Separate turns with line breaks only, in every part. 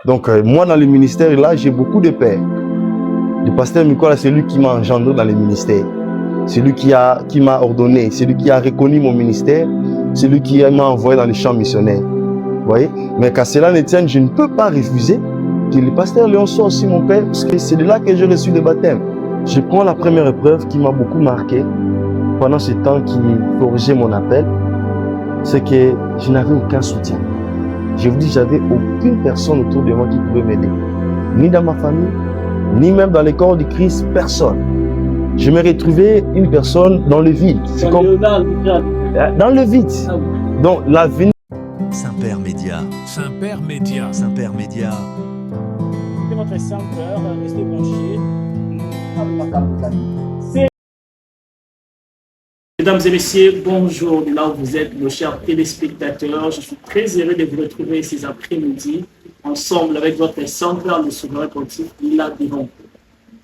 Donc, moi, dans le ministère, là, j'ai beaucoup de pères. Le pasteur Mikola, c'est lui qui m'a engendré dans le ministère. C'est lui qui m'a ordonné. C'est lui qui a reconnu mon ministère. C'est lui qui m'a envoyé dans les champs missionnaires. Vous voyez? Mais qu'à cela ne tienne, je ne peux pas refuser que le pasteur Léon soit aussi mon père, parce que c'est de là que j'ai reçu le baptême. Je prends la première épreuve qui m'a beaucoup marqué pendant ce temps qui forgeait mon appel, c'est que je n'avais aucun soutien. Je vous dis, j'avais aucune personne autour de moi qui pouvait m'aider. Ni dans ma famille, ni même dans les corps du Christ, personne. Je me retrouvais une personne dans le vide. C'est comme... Dans le vide. Donc la vie.
Saint-Père Média.
Saint-Père Média.
Saint-Père Média.
C'est votre Saint-Père, restez branchés. Mesdames et messieurs, bonjour de là où vous êtes, nos chers téléspectateurs. Je suis très heureux de vous retrouver ces après-midi ensemble avec votre Saint-Père, le souverain pontife, Lila Diron.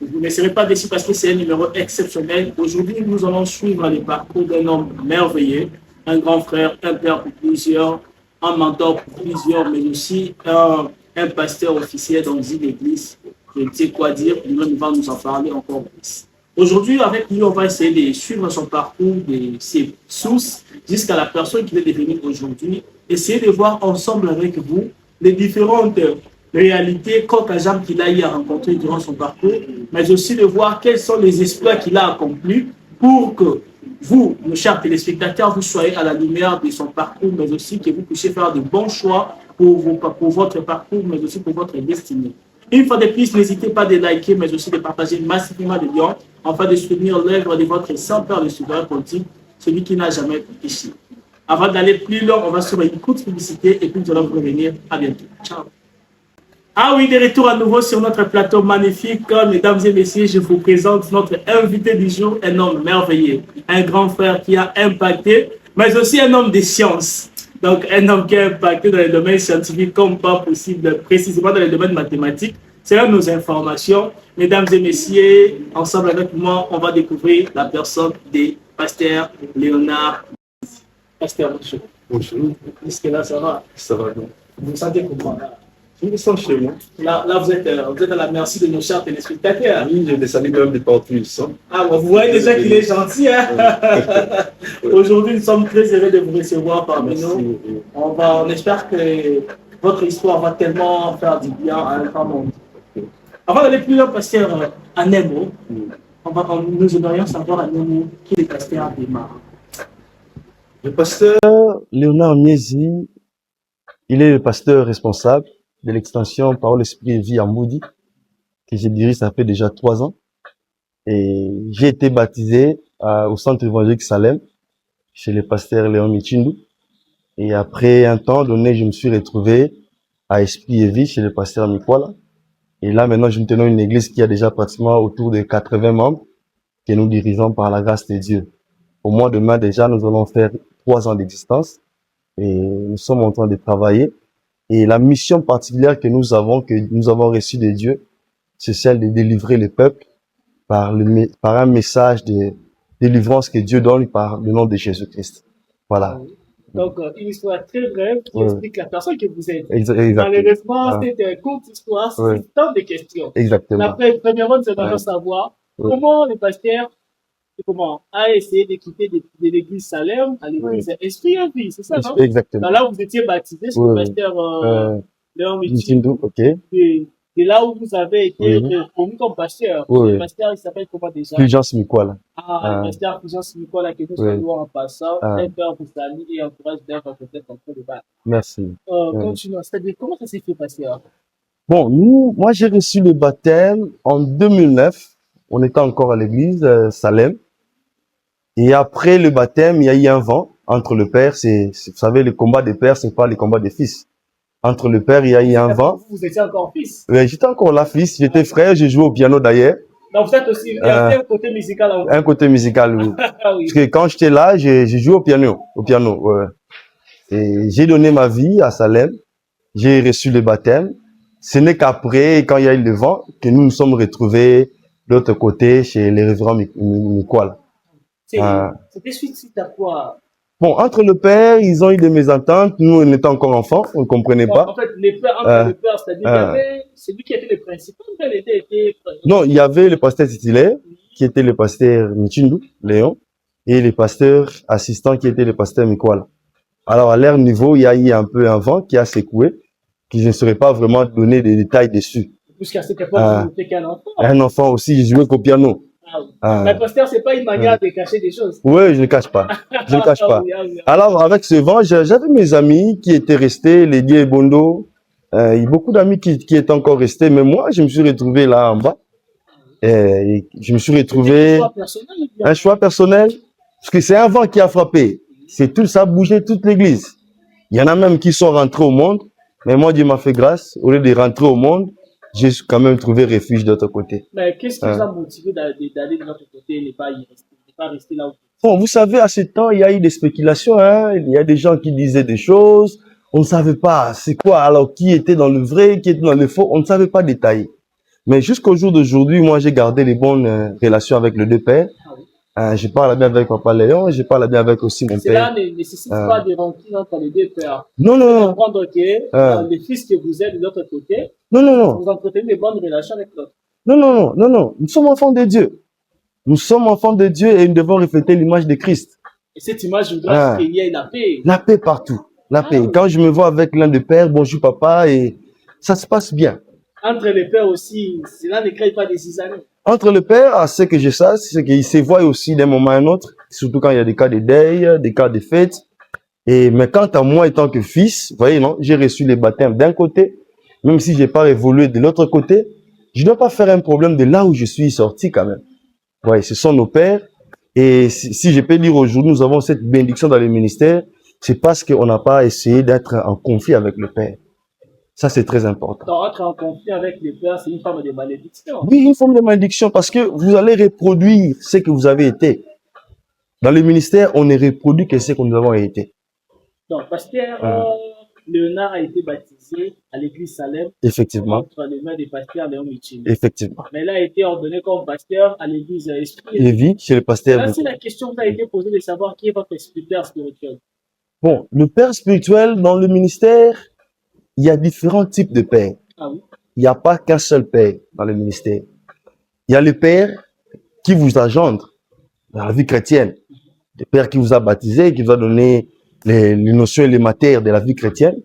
Vous ne serez pas déçus parce que c'est un numéro exceptionnel. Aujourd'hui, nous allons suivre le parcours d'un homme merveilleux, un grand frère, un père pour plusieurs, un mentor pour plusieurs, mais aussi un pasteur officiel dans une église. Je ne sais quoi dire, lui-même va nous en parler encore plus. Aujourd'hui, avec lui, on va essayer de suivre son parcours, de ses sources, jusqu'à la personne qui est devenue aujourd'hui. Essayer de voir ensemble avec vous les différentes réalités caucasiennes qu'il a eu à rencontrer durant son parcours, mais aussi de voir quels sont les exploits qu'il a accomplis pour que vous, nos chers téléspectateurs, vous soyez à la lumière de son parcours, mais aussi que vous puissiez faire de bons choix pour votre parcours, mais aussi pour votre destinée. Une fois de plus, n'hésitez pas de liker, mais aussi de partager massivement le lien, afin de soutenir l'œuvre de votre Saint-Père, le souverain pontife, celui qui n'a jamais péché. Avant d'aller plus loin, on va sur une courte publicité et puis nous allons revenir. À bientôt. Ciao. Ah oui, de retour à nouveau sur notre plateau magnifique. Mesdames et messieurs, je vous présente notre invité du jour, un homme merveilleux, un grand frère qui a impacté, mais aussi un homme de science. Donc, un homme qui a impacté dans le domaine scientifique comme pas possible, précisément dans le domaine mathématique. C'est là nos informations. Mesdames et messieurs, ensemble avec moi, on va découvrir la personne de Pasteur Léonard. Pasteur, bonjour.
Bonjour.
Est-ce que là, ça va?
Ça va donc.
Vous vous sentez comment là?
Je me sens chez moi.
Là vous êtes à la merci de nos chers téléspectateurs.
Oui, j'ai des saluts même de partout.
Ah, vous voyez déjà qu'il est gentil. Hein? Aujourd'hui, nous sommes très heureux de vous recevoir parmi nous. On espère que votre histoire va tellement faire du bien à un grand monde. Avant d'aller plus loin, pasteur, en un mot, nous aimerions savoir en un mot qui est le pasteur Démarre.
Le pasteur Léonard Miezi, il est le pasteur responsable de l'extension Parole Esprit et Vie à Moody, que je dirige ça fait déjà 3 ans. Et j'ai été baptisé au centre évangélique Salem, chez le pasteur Léon Michindou. Et après un temps donné, je me suis retrouvé à Esprit et Vie chez le pasteur Mikola. Et là, maintenant, nous tenons une église qui a déjà pratiquement autour de 80 membres que nous dirigeons par la grâce de Dieu. Au mois de mai, déjà, nous allons faire 3 ans d'existence et nous sommes en train de travailler. Et la mission particulière que nous avons reçue de Dieu, c'est celle de délivrer le peuple par un message de délivrance que Dieu donne par le nom de Jésus-Christ. Voilà.
Donc, une histoire très brève qui explique la personne que vous êtes.
Exactement.
Malheureusement, c'est une courte histoire, c'est tant de questions.
Exactement.
Premièrement, nous aimerions savoir comment le pasteur a essayé de quitter de l'église Salem à l'église Esprit et Vie, c'est ça, non?
Exactement.
Là, vous étiez baptisé sur le pasteur Léon Michindou. De là où vous avez été promu comme pasteur. Le pasteur, il s'appelle comment déjà?
Fulgence Mikola.
Le pasteur Fulgence Mikola, que nous saluons en passant. Un père vous salue et encourage d'être peut-être en train de battre.
Merci.
Continuons. C'est-à-dire, comment ça s'est fait, pasteur?
Bon, moi, j'ai reçu le baptême en 2009. On était encore à l'église Salem. Et après le baptême, il y a eu un vent entre le père. Vous savez, le combat des pères, c'est pas le combat des fils. Entre le père, il y a eu un vent.
Vous étiez encore fils?
Oui, j'étais encore là, fils. J'étais frère, j'ai joué au piano d'ailleurs.
Donc vous êtes aussi, il y a un côté musical en vous.
Un côté musical, oui.
Oui.
Parce que quand j'étais là, j'ai joué au piano. Ouais. Et j'ai donné ma vie à Salem. J'ai reçu le baptême. Ce n'est qu'après, quand il y a eu le vent, que nous nous sommes retrouvés de l'autre côté chez les révérends Mikola.
C'était suite à quoi?
Bon, entre le père, ils ont eu des mésententes. Nous, on était encore enfants, on ne comprenait
Bon,
pas.
en fait, les pères, entre les pères, c'est-à-dire qu'il y avait celui qui était le principal, il était
Non, il y avait le pasteur titulaire, qui était le pasteur Michindu, Léon, et le pasteur assistant, qui était le pasteur Mikwala. Alors, à leur niveau, il y a eu un peu un vent qui a secoué, qui je ne saurais pas vraiment donner des détails dessus.
Puisqu'à cette époque, vous n'étiez qu'un enfant.
Un enfant aussi, il jouait qu'au piano.
Ah oui. Mais pasteur, c'est pas une manière de cacher des choses.
Oui, je ne cache pas. Je ne cache pas.
Ah oui.
Alors, avec ce vent, j'avais mes amis qui étaient restés, les Dieu et Bondo. Il y a beaucoup d'amis qui étaient encore restés, mais moi, je me suis retrouvé là en bas. Et je me suis retrouvé un choix personnel, parce que c'est un vent qui a frappé. C'est tout, ça a bougé toute l'église. Il y en a même qui sont rentrés au monde, mais moi, Dieu m'a fait grâce. Au lieu de rentrer au monde, j'ai quand même trouvé refuge de l'autre côté.
Mais qu'est-ce qui vous a motivé d'aller de l'autre côté et ne pas rester là où
Bon, vous savez, à ce temps, il y a eu des spéculations, hein. Il y a des gens qui disaient des choses. On ne savait pas c'est quoi, alors qui était dans le vrai, qui était dans le faux. On ne savait pas détailler. Mais jusqu'au jour d'aujourd'hui, moi, j'ai gardé les bonnes relations avec le deux pères. Je parle bien avec Papa Léon, je parle bien avec aussi mon père.
Cela ne nécessite pas de rancune entre les deux pères.
Non, non, non.
Comprendre que les fils que vous êtes de l'autre côté,
non, non, non.
vous entretenez de bonnes relations avec l'autre.
Non, non, non, non, non. Nous sommes enfants de Dieu. Nous sommes enfants de Dieu et nous devons refléter l'image de Christ.
Et cette image voudra qu'il y ait la paix.
La paix partout. La paix. Quand je me vois avec l'un des pères, bonjour papa, et ça se passe bien.
Entre les pères aussi, cela ne crée pas des cisailles.
Entre le père, ce que je sais, c'est qu'ils se voient aussi d'un moment à un autre, surtout quand il y a des cas de deuil, des cas de fête. Mais quant à moi, étant que fils, vous voyez, non, j'ai reçu les baptêmes d'un côté, même si j'ai pas évolué de l'autre côté, je ne dois pas faire un problème de là où je suis sorti quand même. Vous voyez, ce sont nos pères. Et si je peux dire aujourd'hui, nous avons cette bénédiction dans le ministère, c'est parce qu'on n'a pas essayé d'être en conflit avec le père. Ça, c'est très important.
Donc, être en conflit avec les pères, c'est une forme de malédiction.
Oui, une forme de malédiction parce que vous allez reproduire ce que vous avez été. Dans le ministère, on ne reproduit que ce que nous avons été.
Donc, pasteur Léonard a été baptisé à l'église Salem.
Effectivement.
Entre les mains des pasteurs Léon Michel.
Effectivement.
Mais il a été ordonné comme pasteur à l'église Esprit.
Lévi, chez le pasteur.
Là, c'est la question qui a été posée de savoir qui est votre père spirituel.
Bon, le père spirituel dans le ministère, il y a différents types de pères.
Ah oui.
Il n'y a pas qu'un seul père dans le ministère. Il y a le père qui vous engendre dans la vie chrétienne. Le père qui vous a baptisé, qui vous a donné les notions élémentaires de la vie chrétienne.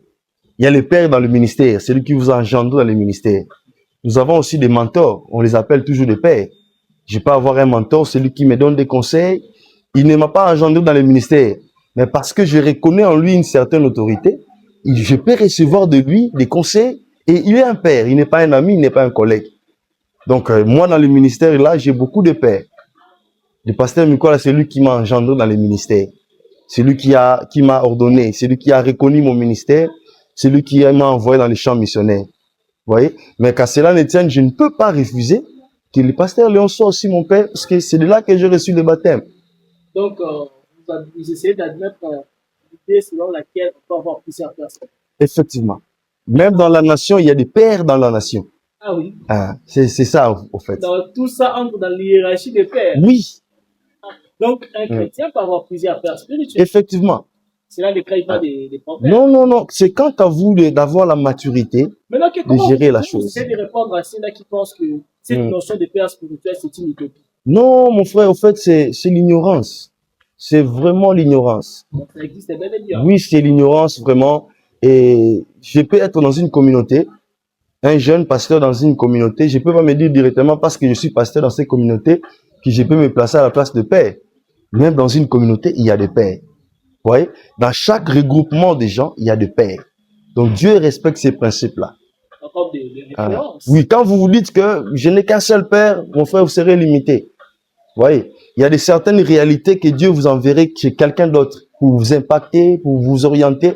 Il y a le père dans le ministère, celui qui vous a engendré dans le ministère. Nous avons aussi des mentors, on les appelle toujours des pères. Je peux avoir un mentor, celui qui me donne des conseils. Il ne m'a pas engendré dans le ministère, mais parce que je reconnais en lui une certaine autorité, je peux recevoir de lui des conseils. Et il est un père, il n'est pas un ami, il n'est pas un collègue. Donc moi dans le ministère là, j'ai beaucoup de pères. Le pasteur Mikwala, c'est lui qui m'a engendré dans le ministère. C'est lui qui m'a ordonné, c'est lui qui a reconnu mon ministère, c'est lui qui m'a envoyé dans les champs missionnaires. Vous voyez? Mais qu'à cela ne tienne, je ne peux pas refuser que le pasteur Léon soit aussi mon père, parce que c'est de là que j'ai reçu le baptême.
Donc, vous essayez d'admettre l'idée selon laquelle on peut avoir plusieurs personnes.
Effectivement. Même dans la nation, il y a des pères dans la nation.
Ah oui.
C'est ça, au fait.
Donc, tout ça entre dans l'hiérarchie des pères.
Oui.
Donc, un chrétien peut avoir plusieurs pères spirituels.
Effectivement.
Cela ne crée pas des problèmes.
Non, non, non. C'est quant à vous d'avoir la maturité de gérer la chose.
Vous essayez de répondre à ceux-là qui pensent que cette notion de père spirituel, c'est une utopie.
Non, mon frère, au fait, c'est l'ignorance. C'est vraiment l'ignorance.
Donc, ça existe bel et bien.
Oui, c'est l'ignorance, vraiment. Et je peux être dans une communauté, un jeune pasteur dans une communauté, je peux pas me dire directement parce que je suis pasteur dans cette communauté que je peux me placer à la place de père. Même dans une communauté, il y a des pères. Vous voyez? Dans chaque regroupement des gens, il y a des pères. Donc Dieu respecte ces principes-là.
Encore des références.
Oui, quand vous vous dites que je n'ai qu'un seul père, mon frère, vous serez limité. Vous voyez? Il y a certaines réalités que Dieu vous enverrait chez quelqu'un d'autre pour vous impacter, pour vous orienter.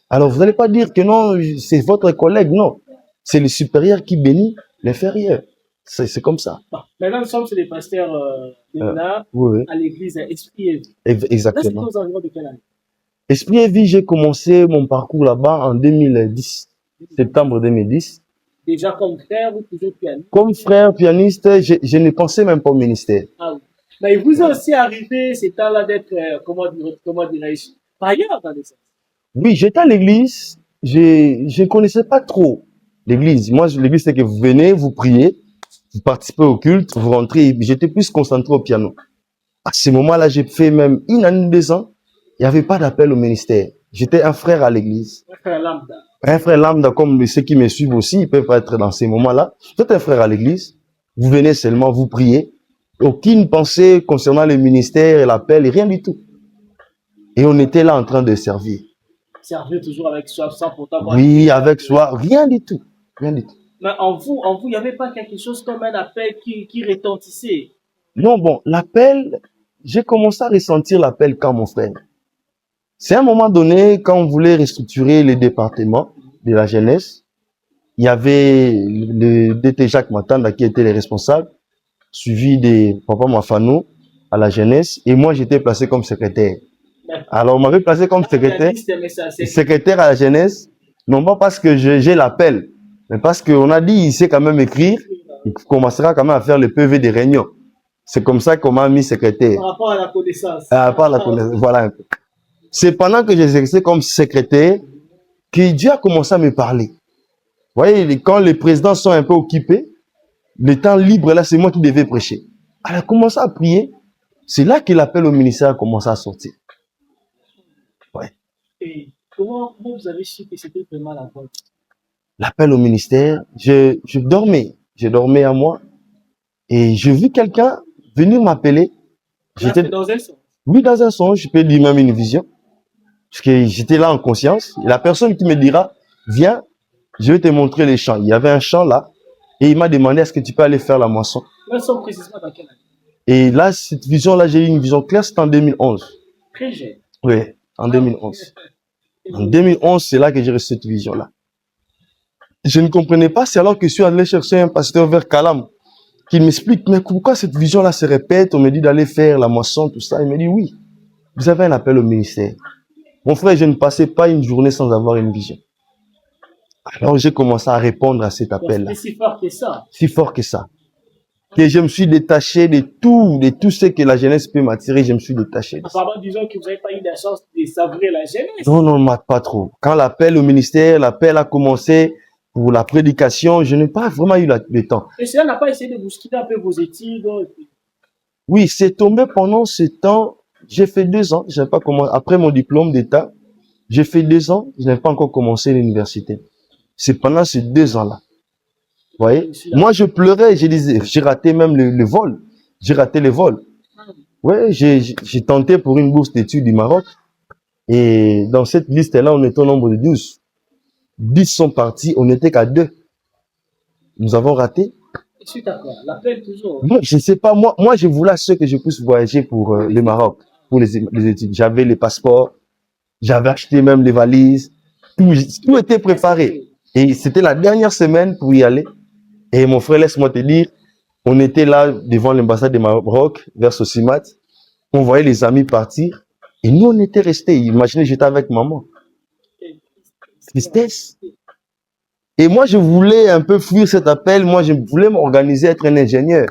Alors, vous n'allez pas dire que non, c'est votre collègue, non. C'est le supérieur qui bénit l'inférieur. C'est comme ça.
Bon, maintenant, nous sommes chez les pasteurs Léonard
oui.
à l'église Esprit et Vie.
Exactement.
Là, c'est aux environs de quelle année?
Esprit et Vie, j'ai commencé mon parcours là-bas en 2010, septembre 2010.
Déjà comme frère ou toujours pianiste?
Comme frère pianiste, je ne pensais même pas au ministère.
Ah oui. Mais il vous est aussi arrivé ces temps-là d'être, comment dirais-je, Par ailleurs, dans les sens.
Oui, j'étais à l'église, je ne connaissais pas trop l'église. Moi, l'église, c'est que vous venez, vous priez, vous participez au culte, vous rentrez. J'étais plus concentré au piano. À ce moment-là, j'ai fait même 1 année, 2 ans. Il n'y avait pas d'appel au ministère. J'étais un frère à l'église.
Un frère lambda.
Un frère lambda, comme ceux qui me suivent aussi, ils peuvent être dans ces moments-là. J'étais un frère à l'église. Vous venez seulement, vous priez. Aucune pensée concernant le ministère et l'appel, et rien du tout. Et on était là en train de servir.
Servir toujours avec soif, sans pourtant avoir...
Oui, avec soi, rien du tout. Rien du tout.
Mais en vous, il n'y avait pas quelque chose comme un appel qui retentissait.
Non, bon, l'appel, j'ai commencé à ressentir l'appel quand mon frère. C'est à un moment donné, quand on voulait restructurer les départements de la jeunesse, il y avait le DT Jacques Matanda qui était le responsable, suivi de Papa Mafano à la jeunesse, et moi j'étais placé comme secrétaire. Alors on m'avait placé comme secrétaire à la jeunesse, non pas parce que j'ai l'appel, mais parce qu'on a dit il sait quand même écrire, il commencera quand même à faire le PV des réunions. C'est comme ça qu'on m'a mis secrétaire.
Par rapport à la connaissance.
Par rapport à la connaissance, voilà un peu. C'est pendant que j'exerçais comme secrétaire que Dieu a commencé à me parler. Vous voyez, quand les présidents sont un peu occupés, le temps libre, là, c'est moi qui devais prêcher. Elle a commencé à prier. C'est là que l'appel au ministère a commencé à sortir. Ouais.
Et comment vous avez su que c'était vraiment la bonne?
L'appel au ministère, je dormais. Je dormais à moi. Et j'ai vu quelqu'un venir m'appeler.
J'étais dans un songe.
Oui, dans un songe, je peux dire même une vision. Parce que j'étais là en conscience. Et la personne qui me dira, viens, je vais te montrer les champs. Il y avait un champ là. Et il m'a demandé, est-ce que tu peux aller faire la moisson?
La moisson précisément dans quelle année?
Et là, cette vision-là, j'ai eu une vision claire, c'était en 2011.
Très jeune.
Oui, en 2011. En 2011, c'est là que j'ai reçu cette vision-là. Je ne comprenais pas, c'est alors que je suis allé chercher un pasteur vers Calam, qui m'explique, mais pourquoi cette vision-là se répète? On me dit d'aller faire la moisson, tout ça. Il me dit, oui, vous avez un appel au ministère. Mon frère, je ne passais pas une journée sans avoir une vision. Alors j'ai commencé à répondre à cet appel-là.
C'est si fort que ça.
Si fort que ça. Que je me suis détaché de tout ce que la jeunesse peut m'attirer, je me suis détaché.
Apparemment, disons que vous n'avez pas eu la chance de savourer la jeunesse.
Non, non, pas trop. Quand l'appel au ministère, l'appel a commencé pour la prédication, je n'ai pas vraiment eu le temps.
Et cela n'a pas essayé de bousculer un peu vos études?
Oui, c'est tombé pendant ce temps. J'ai fait 2 ans. Je n'ai pas commencé. Après mon diplôme d'État, j'ai fait 2 ans. Je n'ai pas encore commencé l'université. C'est pendant ces 2 ans-là. Vous voyez? Moi, je pleurais. Je disais, j'ai raté même le vol. J'ai raté le vol. Ouais, j'ai tenté pour une bourse d'études du Maroc. Et dans cette liste-là, on était au nombre de 12. 10 sont partis, on n'était qu'à 2. Nous avons raté.
Suite à quoi? L'appel toujours.
Moi, je ne sais pas, moi, je voulais à ce que je puisse voyager pour le Maroc, pour les études. J'avais les passeports, j'avais acheté même les valises, tout était préparé. Et c'était la dernière semaine pour y aller. Et mon frère, laisse-moi te dire, on était là devant l'ambassade du Maroc, vers Sosimat. On voyait les amis partir. Et nous, on était restés. Imaginez, j'étais avec maman. Tristesse. Et moi, je voulais un peu fuir cet appel. Moi, je voulais m'organiser, être un ingénieur.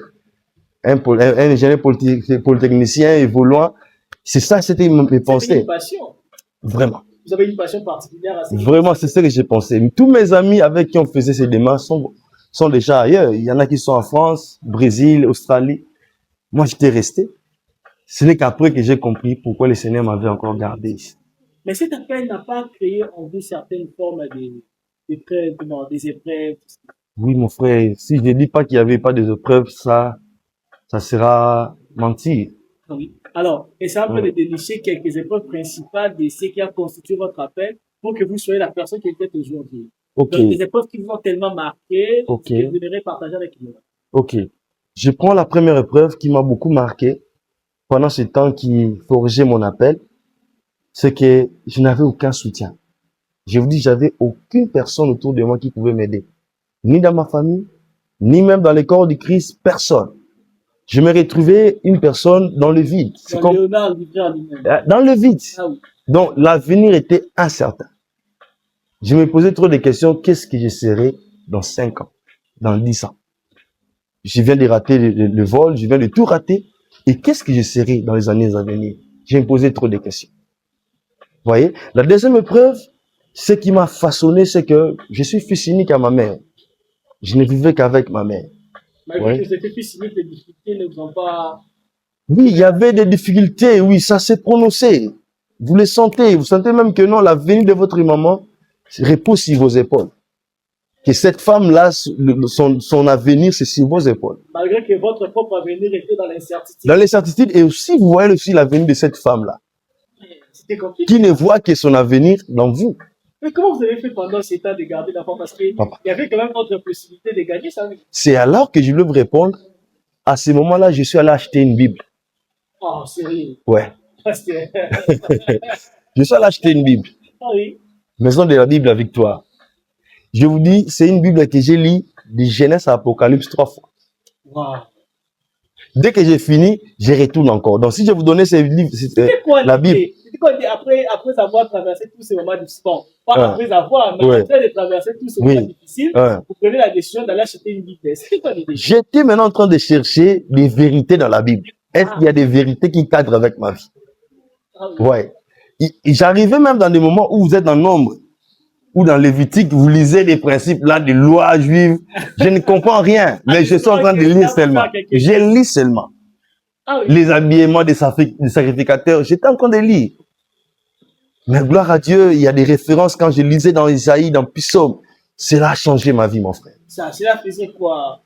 Un ingénieur polytechnicien évoluant. C'est ça, c'était mes pensées.
C'était une passion.
Vraiment.
Vous avez une passion particulière à ça?
Vraiment, c'est ce que j'ai pensé. Tous mes amis avec qui on faisait ces démarches sont déjà ailleurs. Il y en a qui sont en France, Brésil, Australie. Moi, j'étais resté. Ce n'est qu'après que j'ai compris pourquoi le Seigneur m'avait encore gardé ici.
Mais cet appel n'a pas créé en vous certaines formes d'épreuves.
Oui, mon frère, si je ne dis pas qu'il n'y avait pas des épreuves, ça sera mentir.
Oui. Alors, essayez un peu de dénicher quelques épreuves principales de ce qui a constitué votre appel pour que vous soyez la personne qui êtes aujourd'hui.
Ok.
Donc, des épreuves qui vous ont tellement marqué,
Ok.
que vous devrez partager avec nous.
Ok. Je prends la première épreuve qui m'a beaucoup marqué pendant ce temps qui forgeait mon appel, c'est que je n'avais aucun soutien. Je vous dis, j'avais aucune personne autour de moi qui pouvait m'aider. Ni dans ma famille, ni même dans les corps du Christ, personne. Je me retrouvais une personne dans le vide. C'est comme
Léonard livré à lui-même.
dans le vide.
Ah oui.
Donc, l'avenir était incertain. Je me posais trop de questions. Qu'est-ce que je serai dans 5 ans, dans 10 ans? Je viens de rater le vol, je viens de tout rater. Et qu'est-ce que je serai dans les années à venir? Je me posais trop de questions. voyez? La deuxième épreuve, ce qui m'a façonné, c'est que je suis fils unique à ma mère. Je ne vivais qu'avec ma mère.
Malgré
Ouais.
que vous étiez fils unique, les difficultés ne vous ont pas...
Oui, il y avait des difficultés, oui, ça s'est prononcé. Vous les sentez, vous sentez même que non, l'avenir de votre maman repose sur vos épaules. Que cette femme-là, son avenir, c'est sur vos épaules.
Malgré que votre propre avenir était dans l'incertitude.
Dans l'incertitude, et aussi, vous voyez aussi l'avenir de cette femme-là,
C'était compliqué.
qui ne voit que son avenir dans vous.
Mais comment vous avez fait pendant ces temps de garder l'enfant? Parce qu'il
Papa.
y avait quand même votre possibilité de gagner ça.
C'est alors que je voulais vous répondre. À ce moment-là, je suis allé acheter une Bible.
Oh, sérieux.
Ouais.
Parce que...
Je suis allé acheter une Bible.
Ah oui.
Maison de la Bible, la Victoire. Je vous dis, c'est une Bible que j'ai lu de Genèse à Apocalypse 3 fois.
Wow.
Dès que j'ai fini, je retourne encore. Donc, si je vous donnais ces livres,
C'était quoi
la
l'idée?
Bible,
C'était quoi l'idée après avoir traversé tous ces moments difficiles? Bon, pas après avoir, mais
Ouais.
après de traverser tous ces
Oui.
moments difficiles,
hein,
vous prenez la décision d'aller acheter une Bible. C'était quoi l'idée?
j'étais maintenant en train de chercher des vérités dans la Bible. Est-ce qu'il y a des vérités qui cadrent avec ma vie?
Ah oui.
Ouais. Et j'arrivais même dans des moments où vous êtes dans Nombre, ou dans Lévitique, vous lisez les principes là des lois juives. Je ne comprends rien, mais je suis en train de lire seulement. Je lis seulement.
Ah oui.
Les habillements des sacrificateurs, j'étais en train de lire. Mais gloire à Dieu, il y a des références quand je lisais dans Isaïe, dans Psaume. Cela a changé ma vie, mon frère.
Cela faisait quoi?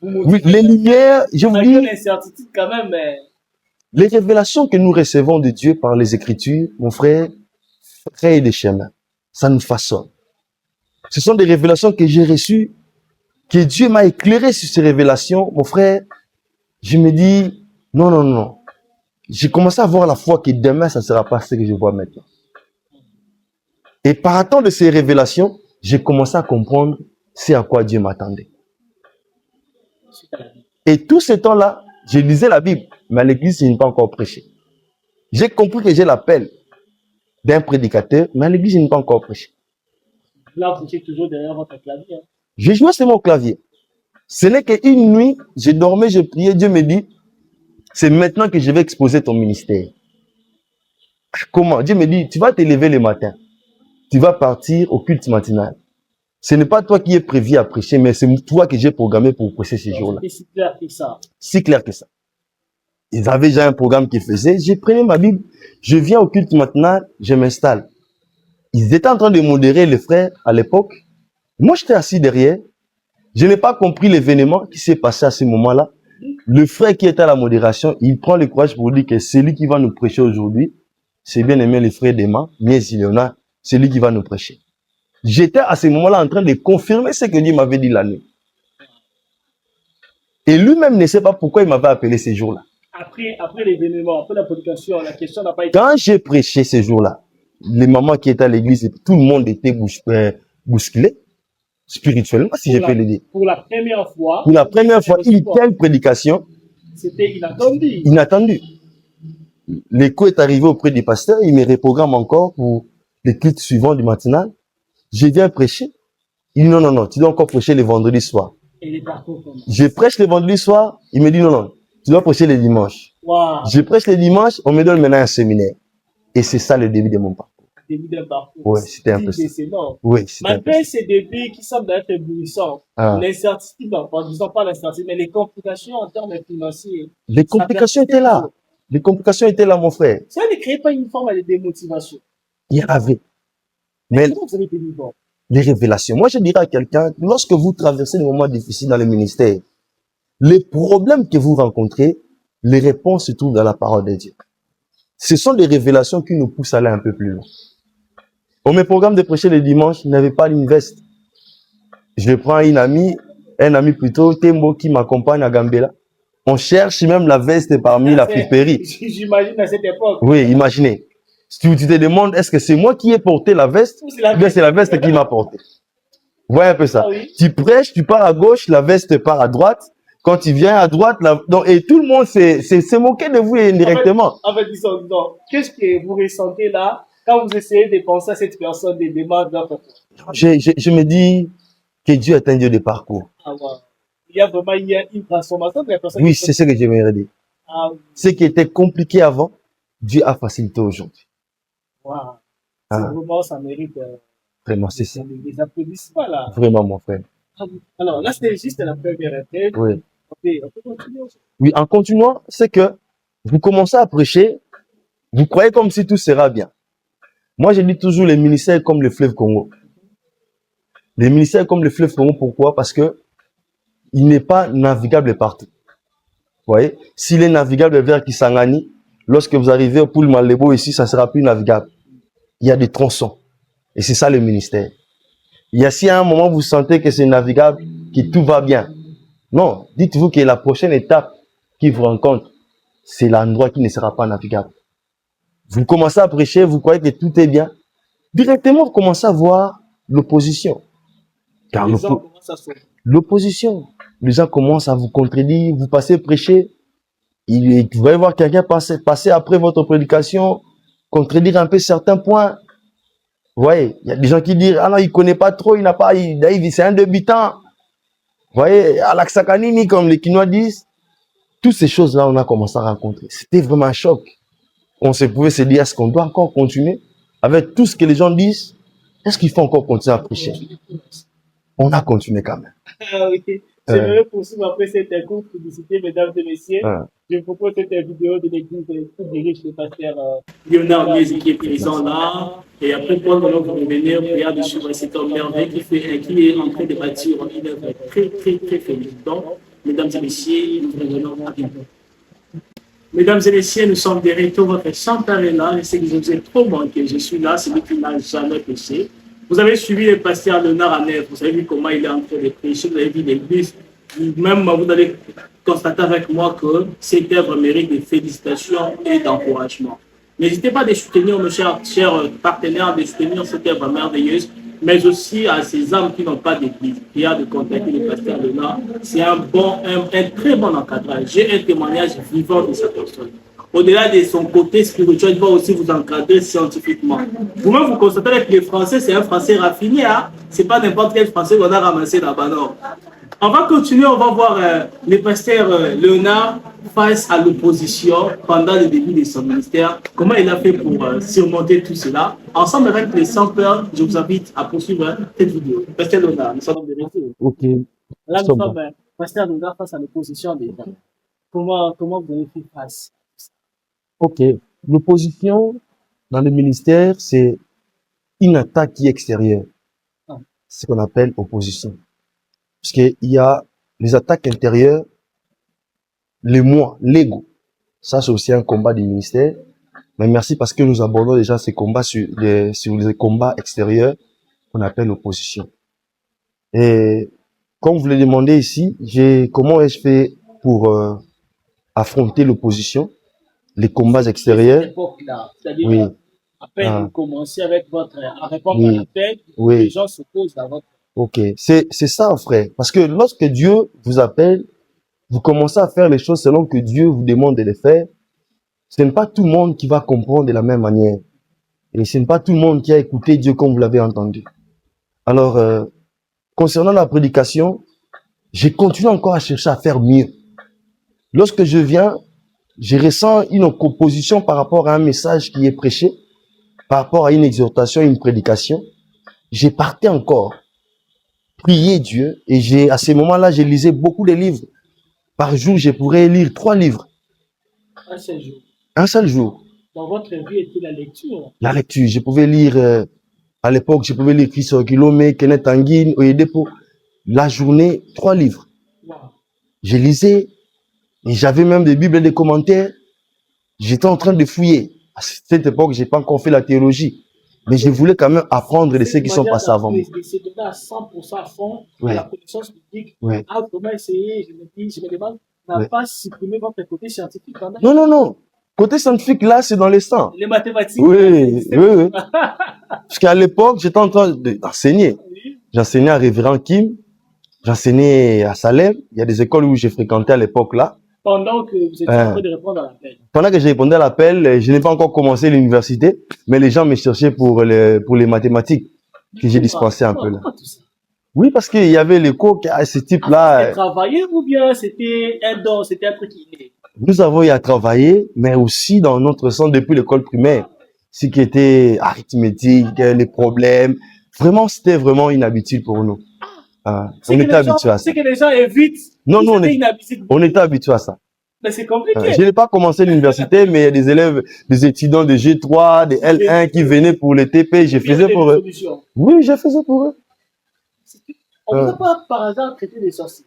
Vous
Oui, les lumières, je vous
malgré
dis,
l'incertitude quand même, mais...
les révélations que nous recevons de Dieu par les Écritures, mon frère, frayent des chemins. Ça nous façonne. Ce sont des révélations que j'ai reçues, que Dieu m'a éclairé sur ces révélations. Mon frère, je me dis, non, non, non. J'ai commencé à avoir la foi que demain, ça ne sera pas ce que je vois maintenant. Et partant de ces révélations, j'ai commencé à comprendre ce à quoi Dieu m'attendait. Et tout ce temps-là, je lisais la Bible, mais à l'église, je n'ai pas encore prêché. J'ai compris que j'ai l'appel d'un prédicateur, mais à l'église, je n'ai pas encore prêché.
Là, vous étiez toujours derrière votre clavier. Hein.
Je jouais sur mon clavier. Ce n'est qu'une nuit, je dormais, je priais, Dieu me dit, c'est maintenant que je vais exposer ton ministère. Comment? Dieu me dit, tu vas te lever le matin. Tu vas partir au culte matinal. Ce n'est pas toi qui es prévu à prêcher, mais c'est toi que j'ai programmé pour prêcher ces jours-là.
C'est si clair que ça.
Si clair que ça. Ils avaient déjà un programme qu'ils faisaient. J'ai pris ma Bible, je viens au culte matinal, je m'installe. Ils étaient en train de modérer les frères à l'époque. Moi, j'étais assis derrière. Je n'ai pas compris l'événement qui s'est passé à ce moment-là. Le frère qui était à la modération, il prend le courage pour dire que c'est lui qui va nous prêcher aujourd'hui. C'est bien aimé le frère d'Emma, Niès Léonard, c'est lui qui va nous prêcher. J'étais à ce moment-là en train de confirmer ce que Dieu m'avait dit la nuit. Et lui-même ne sait pas pourquoi il m'avait appelé ces jours-là.
Après l'événement, après la prédication, la question n'a pas été...
Quand j'ai prêché ces jours-là, les mamans qui étaient à l'église, tout le monde était bousculé, spirituellement, si je peux le dire.
Pour la première fois...
Pour la première fois, une telle prédication...
C'était inattendu.
Inattendu. L'écho est arrivé auprès du pasteur, il me reprogramme encore pour les cultes suivants du matinal. Je viens prêcher. Il dit non, non, non, tu dois encore prêcher le vendredi soir.
Et les parcours comment?
Je prêche le vendredi soir, il me dit non, non, tu dois prêcher le dimanche.
Wow.
Je prêche le dimanche, on me donne maintenant un séminaire. Et c'est ça le début de mon parcours.
Début d'un parcours.
Oui, c'était un peu ça. Oui, c'était un peu
malgré ces débuts qui semblent être éblouissants,
Ah.
l'incertitude, en disant pas l'incertitude, mais les complications en termes financiers.
Les complications étaient là. Les complications étaient là, mon frère.
Ça ne crée pas une forme de démotivation.
Il y avait. Mais
comment vous avez été vivant?
Les révélations. Moi, je dirais à quelqu'un, lorsque vous traversez des moments difficiles dans le ministère, les problèmes que vous rencontrez, les réponses se trouvent dans la parole de Dieu. Ce sont des révélations qui nous poussent à aller un peu plus loin. Au mes programmes de prêcher le dimanche, je n'avais pas une veste. Je prends un ami plutôt, Tembo, qui m'accompagne à Gambela. On cherche même la veste parmi la friperie.
J'imagine à cette époque.
Oui, imaginez. Si tu te demandes, est-ce que c'est moi qui ai porté la veste ou bien c'est la veste qui m'a porté? Vous voyez un peu ça.
Ah oui.
Tu prêches, tu pars à gauche, la veste part à droite. Quand tu viens à droite, et tout le monde s'est moqué de vous indirectement.
En fait, disons, qu'est-ce que vous ressentez là quand vous essayez de penser à cette personne, des demandes d'autres?
Je me dis que Dieu est un Dieu de parcours.
Ah, ouais. Il y a vraiment une transformation de la personne.
Oui, c'est ce que j'aimerais dire.
Ah, oui.
Ce qui était compliqué avant, Dieu a facilité aujourd'hui.
Wow.
Ah,
Vraiment, ça mérite
vraiment, c'est ça.
des applaudissements là.
Vraiment, mon frère.
Alors là, c'était juste la première étape.
Oui.
On peut continuer.
Oui, en continuant, c'est que vous commencez à prêcher, vous croyez comme si tout sera bien. Moi, je dis toujours les ministères comme le fleuve Congo. Les ministères comme le fleuve Congo, pourquoi? Parce que il n'est pas navigable partout. Vous voyez? S'il est navigable vers Kisangani, lorsque vous arrivez au Poul Malebo ici, ça sera plus navigable. Il y a des tronçons. Et c'est ça le ministère. Il y a si à un moment vous sentez que c'est navigable, que tout va bien. Non, dites-vous que la prochaine étape qui vous rencontre, c'est l'endroit qui ne sera pas navigable. Vous commencez à prêcher, vous croyez que tout est bien. Directement, vous commencez à voir l'opposition. Car l'opposition, les gens commencent à vous contredire, vous passez prêcher, vous allez voir quelqu'un passer après votre prédication, contredire un peu certains points. Vous voyez, il y a des gens qui disent, ah non, il connaît pas trop, c'est un débutant. Vous voyez, à l'Aksakanini, comme les Kinois disent, toutes ces choses-là, on a commencé à rencontrer. C'était vraiment un choc. On pouvait se dire, est-ce qu'on doit encore continuer avec tout ce que les gens disent? Est-ce qu'il faut encore continuer à prêcher? On a continué quand même.
Ah oui. J'aimerais poursuivre après cette courte publicité, mesdames et messieurs. Je vous propose cette vidéo de l'église tout dirige le pasteur Léonard Miezi qui est présent là. Et après, quand nous allons revenir, prière de suivre cet homme merveilleux qui est en train de bâtir une œuvre très, très, très félicitante. Mesdames et messieurs, nous revenons rapidement. Mesdames et messieurs, nous sommes de retour. Votre Saint-Père est là. Je sais que je vous ai trop manqué. Je suis là, celui qui n'a jamais péché. Vous avez suivi le pasteur Léonard à Nèvres. Vous avez vu comment il est en train de prêcher. Vous avez vu l'église. Même vous allez constater avec moi que cette œuvre mérite des félicitations et d'encouragement. N'hésitez pas à soutenir nos chers partenaires, de soutenir cette œuvre merveilleuse, mais aussi à ces âmes qui n'ont pas d'église. Prière de contacter le pasteur Léonard. C'est un très bon encadrage. J'ai un témoignage vivant de cette personne. Au-delà de son côté spirituel, il va aussi vous encadrer scientifiquement. Vous-même, vous constatez que le français, c'est un français raffiné. Hein? Ce n'est pas n'importe quel français qu'on a ramassé là-bas. Non. On va continuer, on va voir le pasteur Léonard face à l'opposition pendant le début de son ministère. Comment il a fait pour surmonter tout cela. Ensemble avec les 100 pères, je vous invite à poursuivre cette vidéo. Pasteur Léonard, nous sommes de retour.
Ok.
Là, nous sommes pasteur Léonard face à l'opposition des gens. Comment vous avez fait face?
Ok. L'opposition dans le ministère, c'est une attaque qui est extérieure. C'est ce qu'on appelle opposition. Parce qu'il y a les attaques intérieures, les moi, l'ego. Ça, c'est aussi un combat du ministère. Mais merci parce que nous abordons déjà ces combats sur les combats extérieurs qu'on appelle opposition. Et comme vous le demandez ici, comment ai-je fait pour affronter l'opposition, les combats extérieurs?
C'est-à-dire, oui. À peine vous commencez avec à répondre à l'appel, les gens se posent à votre...
Ok, c'est ça, frère. Parce que lorsque Dieu vous appelle, vous commencez à faire les choses selon que Dieu vous demande de les faire. Ce n'est pas tout le monde qui va comprendre de la même manière. Et ce n'est pas tout le monde qui a écouté Dieu comme vous l'avez entendu. Alors, concernant la prédication, j'ai continué encore à chercher à faire mieux. Lorsque je viens, je ressens une opposition par rapport à un message qui est prêché, par rapport à une exhortation, une prédication. J'ai parté encore prier Dieu et à ces moments-là, je lisais beaucoup de livres. Par jour, je pourrais lire 3 livres.
Un seul jour.
Un seul jour.
Dans votre vie, était la lecture? La
lecture. Je pouvais lire, à l'époque, je pouvais lire Chris Okilome, Kenneth Hagin, Oyedepo. La journée, 3 livres. Wow. Je lisais et j'avais même des bibles et des commentaires. J'étais en train de fouiller. À cette époque, j'ai pas encore fait la théologie. Mais je voulais quand même apprendre de ceux qui sont passés avant moi.
C'est donné à 100% à fond à la connaissance biblique. Ah, comment essayer? Je me demande, n'a pas supprimé votre côté scientifique quand même?
Non, non, non. Côté scientifique, là, c'est dans les sangs.
Les mathématiques.
Oui, oui. Parce qu'à l'époque, j'étais en train d'enseigner. J'enseignais à Révérend Kim. J'enseignais à Salem. Il y a des écoles où j'ai fréquenté à l'époque là.
Pendant que vous étiez en train de répondre à l'appel.
Pendant que je répondais à l'appel, je n'ai pas encore commencé l'université, mais les gens me cherchaient pour les mathématiques que j'ai dispensé un peu là. Oui, parce qu'il y avait les cours à ce type-là.
C'était travaillé ou bien c'était un don, c'était un truc inné?
Nous avons eu à travailler, mais aussi dans notre centre depuis l'école primaire. ce qui était arithmétique, les problèmes. Vraiment, c'était vraiment inhabitude pour nous. On était habitués à ça.
C'est que les gens évitent.
Non, non,
inhabitude.
on était habitués à ça.
Mais c'est compliqué.
Je n'ai pas commencé l'université, mais il y a des élèves, des étudiants de G3, des L1 qui venaient pour les TP. Je faisais pour eux. Oui, je faisais pour eux.
On ne peut pas par hasard traiter des sorciers.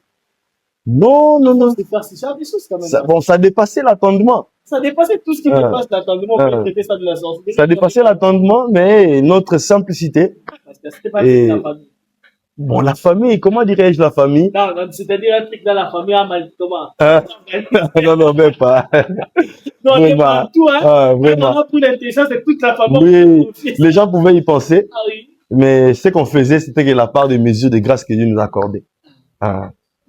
Non, non, non.
Bon,
ça dépassait l'attendement.
Ça dépassait tout ce qui dépasse l'attendement pour traiter ça de la sorcellerie.
Ça dépassait l'attendement, mais notre simplicité.
Parce que c'était pas la famille.
Bon, la famille, comment dirais-je la famille?
Non, c'est-à-dire un truc dans la famille à mal, comment?
Non, non, même pas.
Non, on est partout, hein.
Vraiment.
On a pris l'intention, c'est toute la famille.
Oui, les gens pouvaient y penser.
Ah oui.
Mais ce qu'on faisait, c'était que la part de mesure de grâce que Dieu nous accordait.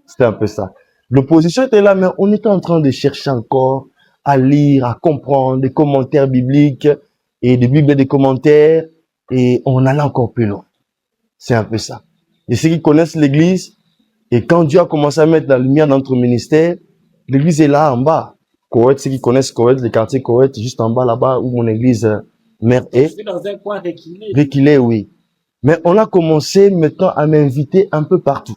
C'était un peu ça. L'opposition était là, mais on était en train de chercher encore à lire, à comprendre des commentaires bibliques et des bibles des commentaires, et on allait encore plus loin. C'est un peu ça. Et ceux qui connaissent l'église, et quand Dieu a commencé à mettre la lumière dans notre ministère, l'église est là en bas. Koweït, ceux qui connaissent Koweït, le quartier Koweït, juste en bas là-bas où mon église mère est.
Je suis dans un coin reculé.
Reculé, oui. Mais on a commencé maintenant à m'inviter un peu partout.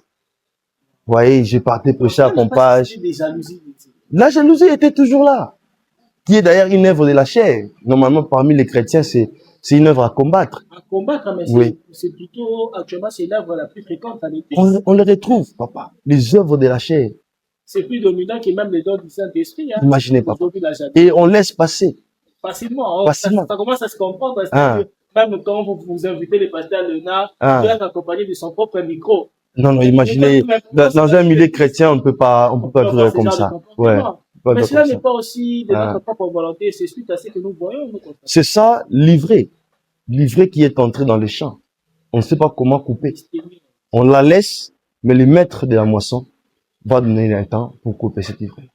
Vous voyez, j'ai parti prêcher à Pompage. La jalousie était toujours là. Qui est d'ailleurs une œuvre de la chair. Normalement, parmi les chrétiens, c'est une œuvre à combattre.
À combattre, mais
oui.
C'est plutôt, actuellement, c'est l'œuvre la plus fréquente à l'église.
On les retrouve, papa. Les œuvres de la chair.
C'est plus dominant que même les dons du Saint-Esprit. Hein.
Imaginez, papa. Et on laisse passer.
Facilement.
Facilement.
Ça commence à se comprendre. Parce que même quand vous invitez le pasteur Léonard, il est accompagné de son propre micro.
Non, non, imaginez, dans un milieu chrétien, on peut pas vivre comme ça. Ouais.
Mais cela n'est pas aussi de notre propre volonté, c'est suite à ce que nous voyons.
C'est ça, livré qui est entré dans les champs. On ne sait pas comment couper. On la laisse, mais le maître de la moisson va donner un temps pour couper cette livret.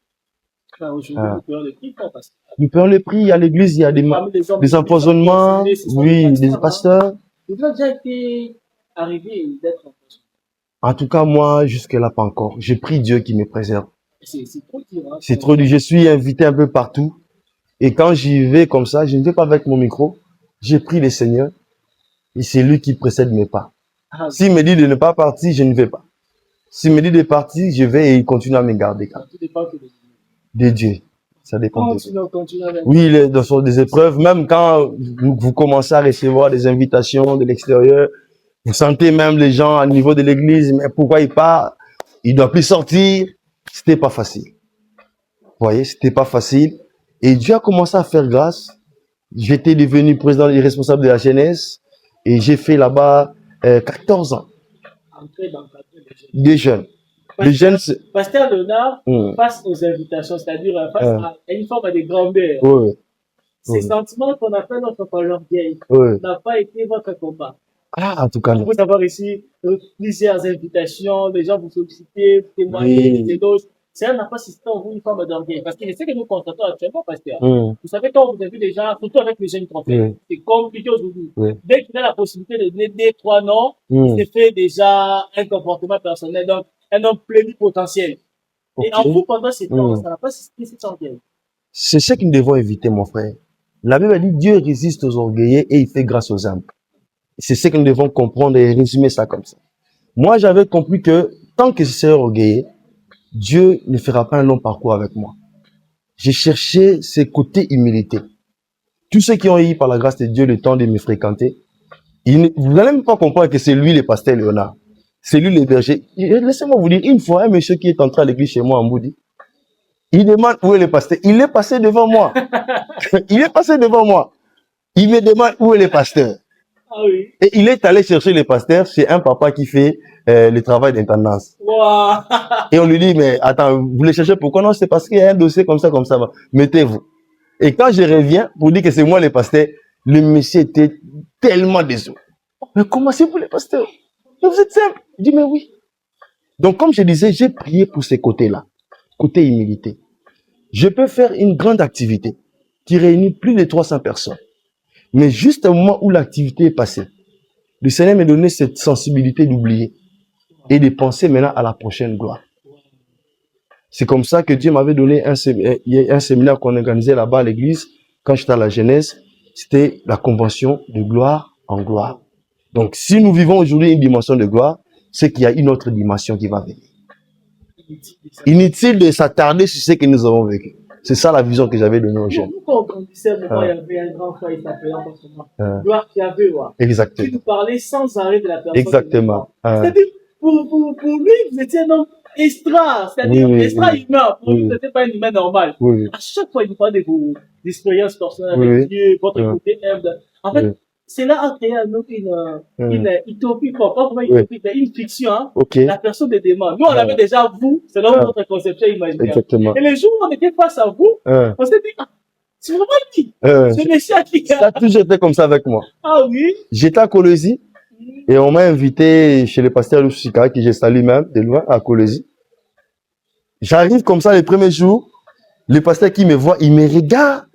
Nous payons le prix, parce que
nous payons le prix. À l'église, il y a des empoisonnements, oui, des pasteurs.
Vous avez déjà été arrivé d'être empoisonné?
En tout cas, moi, jusque-là, pas encore. J'ai pris Dieu qui me préserve.
C'est trop dur. Hein,
c'est trop dur. Je suis invité un peu partout. Et quand j'y vais comme ça, je ne vais pas avec mon micro. J'ai pris le Seigneur. Et c'est lui qui précède mes pas. S'il me dit de ne pas partir, je ne vais pas. S'il me dit de partir, je vais et il continue à me garder.
Tout dépend
de Dieu. Ça dépend de
Dieu.
Oui, dans des épreuves, même quand vous commencez à recevoir des invitations de l'extérieur, vous sentez même les gens à niveau de l'église, mais pourquoi il part? Il doit plus sortir. C'était pas facile. Vous voyez, c'était pas facile. Et Dieu a commencé à faire grâce. J'étais devenu président et responsable de la jeunesse. Et j'ai fait là-bas 14 ans. Des jeunes.
Pasteur Léonard, face aux invitations, c'est-à-dire face à une forme de grand-mère, ces sentiments qu'on appelle notre l'orgueil n'a pas été votre combat.
En tout cas, non.
Vous pouvez avoir ici plusieurs invitations, les gens vous solliciter, vous témoigner, des doses. Ça n'a pas suscité en vous une forme d'orgueil. Parce que je sais que nous constatons actuellement, pasteur. Vous savez, quand vous avez des gens, surtout avec les jeunes trophées, c'est compliqué aujourd'hui. Dès qu'il a la possibilité de donner 2-3 noms, c'est fait déjà un comportement personnel, donc un homme plénipotentiel. Et en vous, pendant ces temps, ça n'a pas suscité cet orgueil.
C'est ce que nous devons éviter, mon frère. La Bible dit, Dieu résiste aux orgueilleux et il fait grâce aux humbles. C'est ce que nous devons comprendre et résumer ça comme ça. Moi, j'avais compris que tant que je serai orgueilleux, Dieu ne fera pas un long parcours avec moi. J'ai cherché ces côtés humilité. Tous ceux qui ont eu par la grâce de Dieu le temps de me fréquenter, vous n'allez même pas comprendre que c'est lui le pasteur Léonard. C'est lui le berger. Laissez-moi vous dire, une fois, un monsieur qui est entré à l'église chez moi en Boudi, il demande où est le pasteur. Il est passé devant moi. Il est passé devant moi. Il me demande où est le pasteur.
Ah oui.
Et il est allé chercher le pasteur chez un papa qui fait le travail d'intendance.
Wow.
Et on lui dit, mais attends, vous le cherchez pourquoi? Non, c'est parce qu'il y a un dossier comme ça. Mettez-vous. Et quand je reviens pour dire que c'est moi le pasteur, le monsieur était tellement désolé. Mais comment c'est vous le pasteur? Mais vous êtes simple. Je dis, mais oui. Donc, comme je disais, j'ai prié pour ces côtés-là. Côté humilité. Je peux faire une grande activité qui réunit plus de 300 personnes. Mais juste au moment où l'activité est passée, le Seigneur m'a donné cette sensibilité d'oublier et de penser maintenant à la prochaine gloire. C'est comme ça que Dieu m'avait donné un séminaire qu'on organisait là-bas à l'église, quand j'étais à la jeunesse. c'était la convention de gloire en gloire. Donc, si nous vivons aujourd'hui une dimension de gloire, c'est qu'il y a une autre dimension qui va venir. Inutile de s'attarder sur ce que nous avons vécu. C'est ça la vision que j'avais donnée aux jeunes.
Nous, quand on grandissait, il y avait un grand frère, il s'appelait Gloire qui avait,
Exactement.
qui nous parlait sans arrêt de la personne.
Exactement.
C'est-à-dire, pour lui, vous étiez un homme extra, c'est-à-dire extra humain. Pour lui, vous n'étiez pas un humain normal. À chaque fois, il nous parlait de vos expériences personnelles avec Dieu, votre côté humble. En fait, cela a créé une utopie, pas vraiment une utopie, mais une fiction, hein. La personne de demain. Nous, on avait déjà vous, selon notre conception imaginaire.
Exactement.
Et les jours où on était face à vous, on s'est dit, c'est vraiment lui. Ce monsieur qui
ça a toujours été comme ça avec moi.
Ah oui?
J'étais à Colosie et on m'a invité chez le pasteur Loussika, que j'ai salué même de loin à Colosie. J'arrive comme ça les premiers jours, le pasteur qui me voit, il me regarde,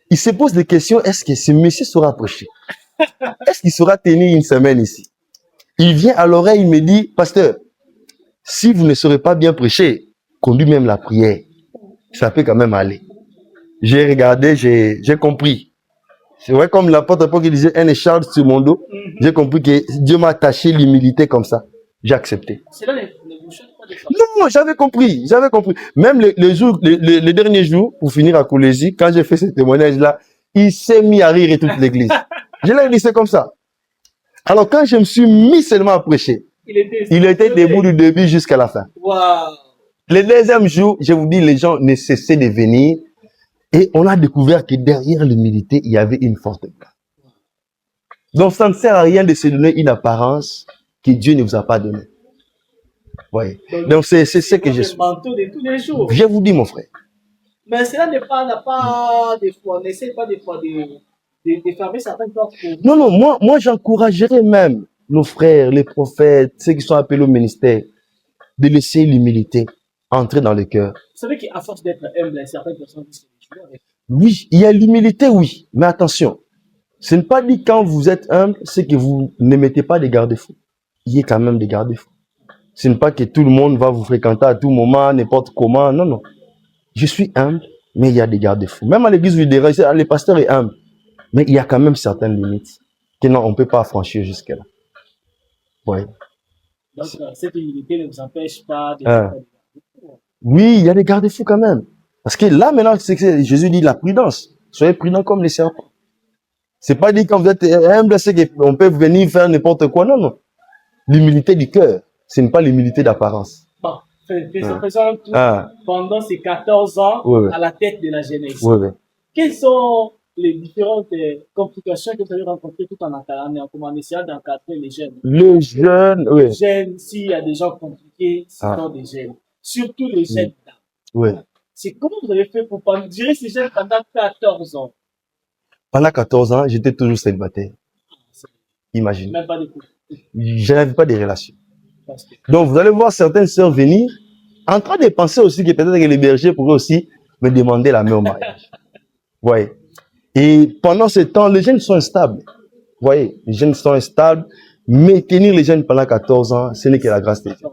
il se pose des questions, est-ce que ce monsieur saura prêcher? Est-ce qu'il saura tenir une semaine ici? Il vient à l'oreille, il me dit, pasteur, si vous ne saurez pas bien prêcher, conduis même la prière. Ça peut quand même aller. J'ai regardé, j'ai compris. C'est vrai comme l'apôtre Paul qui disait, un écharpe sur mon dos. J'ai compris que Dieu m'a attaché l'humilité comme ça. J'ai accepté.
C'est là les bouchons de
Non, j'avais compris. Même les derniers jours, pour finir à Colosie, quand j'ai fait ce témoignage-là, il s'est mis à rire et toute l'église. Je l'ai laissé comme ça. Alors, quand je me suis mis seulement à prêcher, il était debout du début jusqu'à la fin.
Wow.
Le deuxième jour, je vous dis, les gens ne cessaient de venir et on a découvert que derrière l'humilité, il y avait une forte peur. Donc, ça ne sert à rien de se donner une apparence que Dieu ne vous a pas donnée. Oui. Donc, c'est ce que je suis.
De tous les jours.
Je vous dis, mon frère.
Mais cela n'a pas des fois, n'essaie pas des fois de fermer certaines portes.
Non, moi j'encouragerais même nos frères, les prophètes, ceux qui sont appelés au ministère, de laisser l'humilité entrer dans le cœur.
Vous savez qu'à force d'être humble, certaines personnes disent que
oui, il y a l'humilité, oui, mais attention, ce n'est pas dit quand vous êtes humble, c'est que vous ne mettez pas des garde-fous. Il y a quand même des garde-fous. Ce n'est pas que tout le monde va vous fréquenter à tout moment, n'importe comment, non. Je suis humble, mais il y a des garde-fous. Même à l'église, le pasteur est humble. Mais il y a quand même certaines limites que non, on ne peut pas franchir jusque-là. Oui.
Donc, cette humilité ne vous empêche pas de...
Oui, il y a des garde-fous quand même. Parce que là, maintenant, c'est que Jésus dit la prudence. Soyez prudents comme les serpents. C'est pas dit quand vous êtes humble, c'est qu'on peut venir faire n'importe quoi. Non. L'humilité du cœur, ce n'est pas l'humilité d'apparence.
Bon, pendant ces 14 ans, à la tête de la jeunesse.
Oui.
Quelles sont les différentes complications que vous avez rencontrées tout en essayant d'encadrer les jeunes?
Les jeunes, oui.
Les jeunes, s'il y a des gens compliqués, ce sont des jeunes. Surtout les jeunes.
Oui.
C'est comment vous avez fait pour gérer ces jeunes pendant 14 ans?
Pendant 14 ans, j'étais toujours célibataire. Imaginez.
Même pas de couple.
Je n'avais pas de relation. Donc, vous allez voir certaines sœurs venir en train de penser aussi que peut-être que les bergers pourraient aussi me demander la main au mariage. Vous voyez. Et pendant ce temps, les jeunes sont instables. Vous voyez, les jeunes sont instables. Mais tenir les jeunes pendant 14 ans, ce n'est que la grâce de Dieu.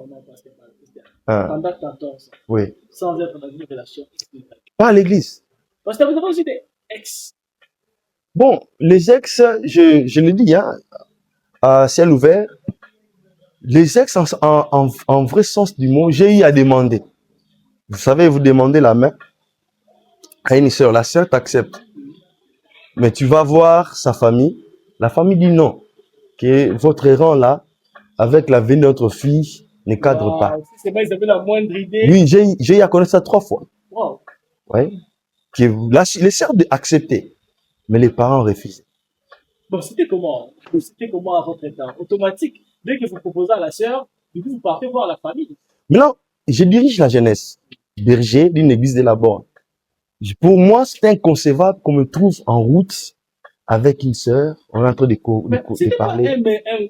Pendant 14 ans.
Oui.
Sans être dans une relation.
Pas à l'église.
Parce que vous avez aussi des ex.
Bon, les ex, je le dis, hein, à ciel ouvert, les ex, en vrai sens du mot, j'ai eu à demander. Vous savez, vous demandez la main à une sœur. La sœur t'accepte. Mais tu vas voir sa famille. La famille dit non. Que votre rang là, avec la venue de notre fille, ne cadre pas.
C'est pas, ils avaient la moindre idée.
Oui, j'ai eu à connaître ça 3 fois.
Wow.
Oui. Les sœurs acceptaient, mais les parents refusaient.
Bon, c'était comment à votre temps? Automatique, dès que vous proposez à la sœur, du coup, vous partez voir la famille.
Maintenant, je dirige la jeunesse, berger d'une église de la Borne. Pour moi, c'est inconcevable qu'on me trouve en route avec une sœur, on est en train de parler.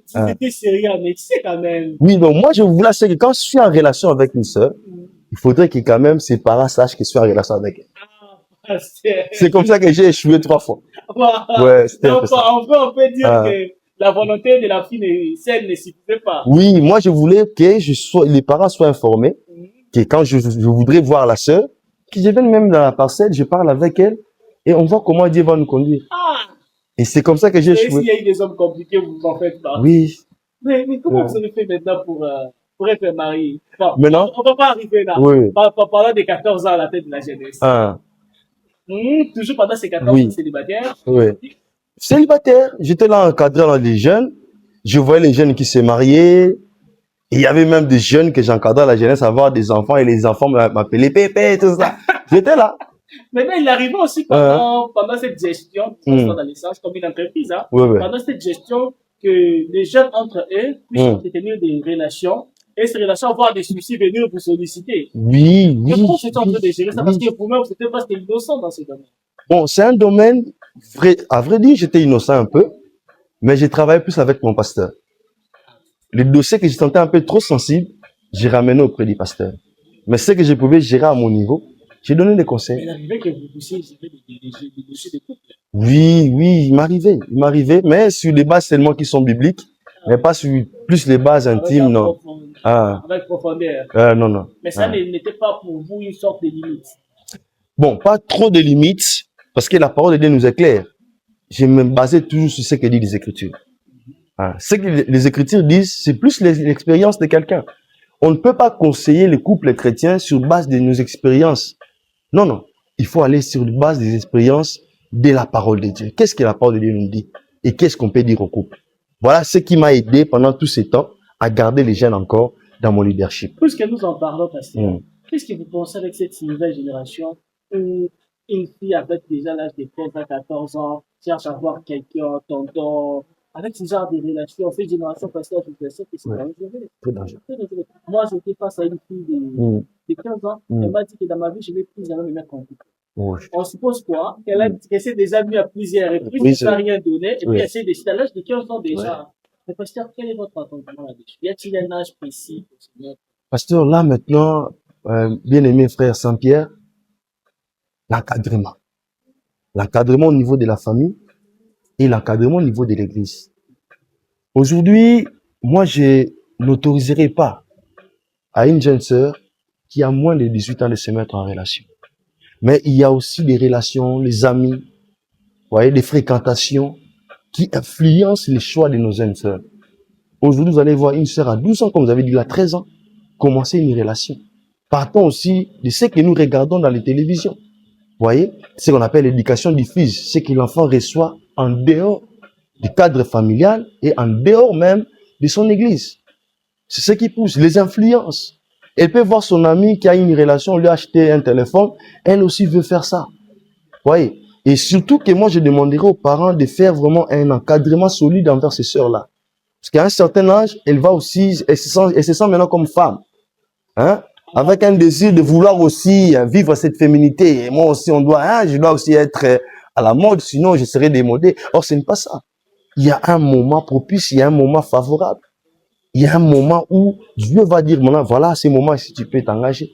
C'était sérieux, mais tu sais quand même.
Oui, donc moi, je voulais dire que quand je suis en relation avec une sœur, il faudrait que quand même ses parents sachent que je suis en relation avec elle. C'est comme ça que j'ai échoué 3 fois.
Ouais, c'était un peu ça. En fait, on peut dire que la volonté de la fille ne suffisait pas.
Oui, moi, je voulais que les parents soient informés que quand je voudrais voir la sœur, que je vienne même dans la parcelle, je parle avec elle et on voit comment Dieu va nous conduire. Et c'est comme ça que j'ai
Et s'il
échoué.
y a eu des hommes compliqués, vous en faites pas.
Oui.
Mais comment
Ouais.
vous avez fait maintenant pour être marié? Bon,
Maintenant,
on ne va pas arriver là.
oui.
Pendant des 14 ans à la tête de la jeunesse.
Ah,
Toujours pendant ces 14 ans
oui.
célibataires.
Oui. Célibataire, j'étais là encadré dans les jeunes. Je voyais les jeunes qui se mariaient. Et il y avait même des jeunes que j'encadrais à la jeunesse à avoir des enfants et les enfants m'appelaient Pépé et tout ça. J'étais là.
Maintenant, il arrivait aussi pendant cette gestion, dans l'essence, comme une entreprise, hein,
Oui, oui.
pendant cette gestion, que les jeunes entre eux puissent entretenir des relations et ces relations avoir des soucis venir vous solliciter.
Oui,
Mais
oui.
comment vous êtes en train de gérer ça?
Oui.
Parce que vous-même, vous n'étiez pas innocent dans ce domaine.
Bon, c'est un domaine, vrai, à vrai dire, j'étais innocent un peu, mais j'ai travaillé plus avec mon pasteur. Les dossiers que je sentais un peu trop sensibles, j'ai ramené auprès du pasteur. Mais ce que je pouvais gérer à mon niveau, j'ai donné des conseils.
Il arrivait que vous puissiez gérer des dossiers de couple.
Oui, oui, il m'arrivait, mais sur des bases seulement qui sont bibliques, mais pas sur plus les bases intimes, non.
Avec profondeur.
Non, non.
Mais ça n'était pas pour vous une sorte de limite.
Bon, pas trop de limites, parce que la parole de Dieu nous est claire. Je me basais toujours sur ce que disent les Écritures. Ce que les Écritures disent, c'est plus l'expérience de quelqu'un. On ne peut pas conseiller les couples chrétiens sur base de nos expériences. Non, non. Il faut aller sur base des expériences de la parole de Dieu. Qu'est-ce que la parole de Dieu nous dit? Et qu'est-ce qu'on peut dire au couple? Voilà ce qui m'a aidé pendant tous ces temps à garder les jeunes encore dans mon leadership.
Puisque nous en parlons, pasteur, qu'est-ce que vous pensez avec cette nouvelle génération où une fille avec déjà l'âge de 13 à 14 ans cherche à voir quelqu'un, tonton, avec ce genre de relations, cette génération, pasteur, je pense que c'est dangereux.
Très dangereux.
Moi, j'étais face à une fille de 15 ans, elle m'a dit que dans ma vie, je vais plus jamais me mettre en couple.
Oui.
On suppose quoi? Qu'elle s'est déjà mis à plusieurs reprises, n'a rien donné, et puis elle s'est décidée à l'âge de 15 ans déjà. Mais pasteur, quel est votre attendement là-dessus? Y a-t-il un âge précis?
Pasteur, là maintenant, bien-aimé frère Saint-Pierre, l'encadrement. L'encadrement au niveau de la famille et l'encadrement au niveau de l'église. Aujourd'hui, moi, je n'autoriserai pas à une jeune sœur qui a moins de 18 ans de se mettre en relation. Mais il y a aussi des relations, les amis, vous voyez, des fréquentations qui influencent les choix de nos jeunes sœurs. Aujourd'hui, vous allez voir une sœur à 12 ans, comme vous avez dit, à 13 ans, commencer une relation. Partons aussi de ce que nous regardons dans les télévisions. Vous voyez, ce qu'on appelle l'éducation diffuse, ce que l'enfant reçoit en dehors du cadre familial et en dehors même de son église. C'est ce qui pousse, les influences. Elle peut voir son ami qui a une relation, lui acheter un téléphone, elle aussi veut faire ça. Vous voyez, et surtout que moi je demanderai aux parents de faire vraiment un encadrement solide envers ces sœurs-là. Parce qu'à un certain âge, elle va aussi, elle se sent maintenant comme femme. Hein? Avec un désir de vouloir aussi vivre cette féminité. Et moi aussi, je dois aussi être à la mode, sinon je serai démodé. Or, ce n'est pas ça. Il y a un moment propice, il y a un moment favorable. Il y a un moment où Dieu va dire, maintenant, voilà, ces moments si tu peux t'engager.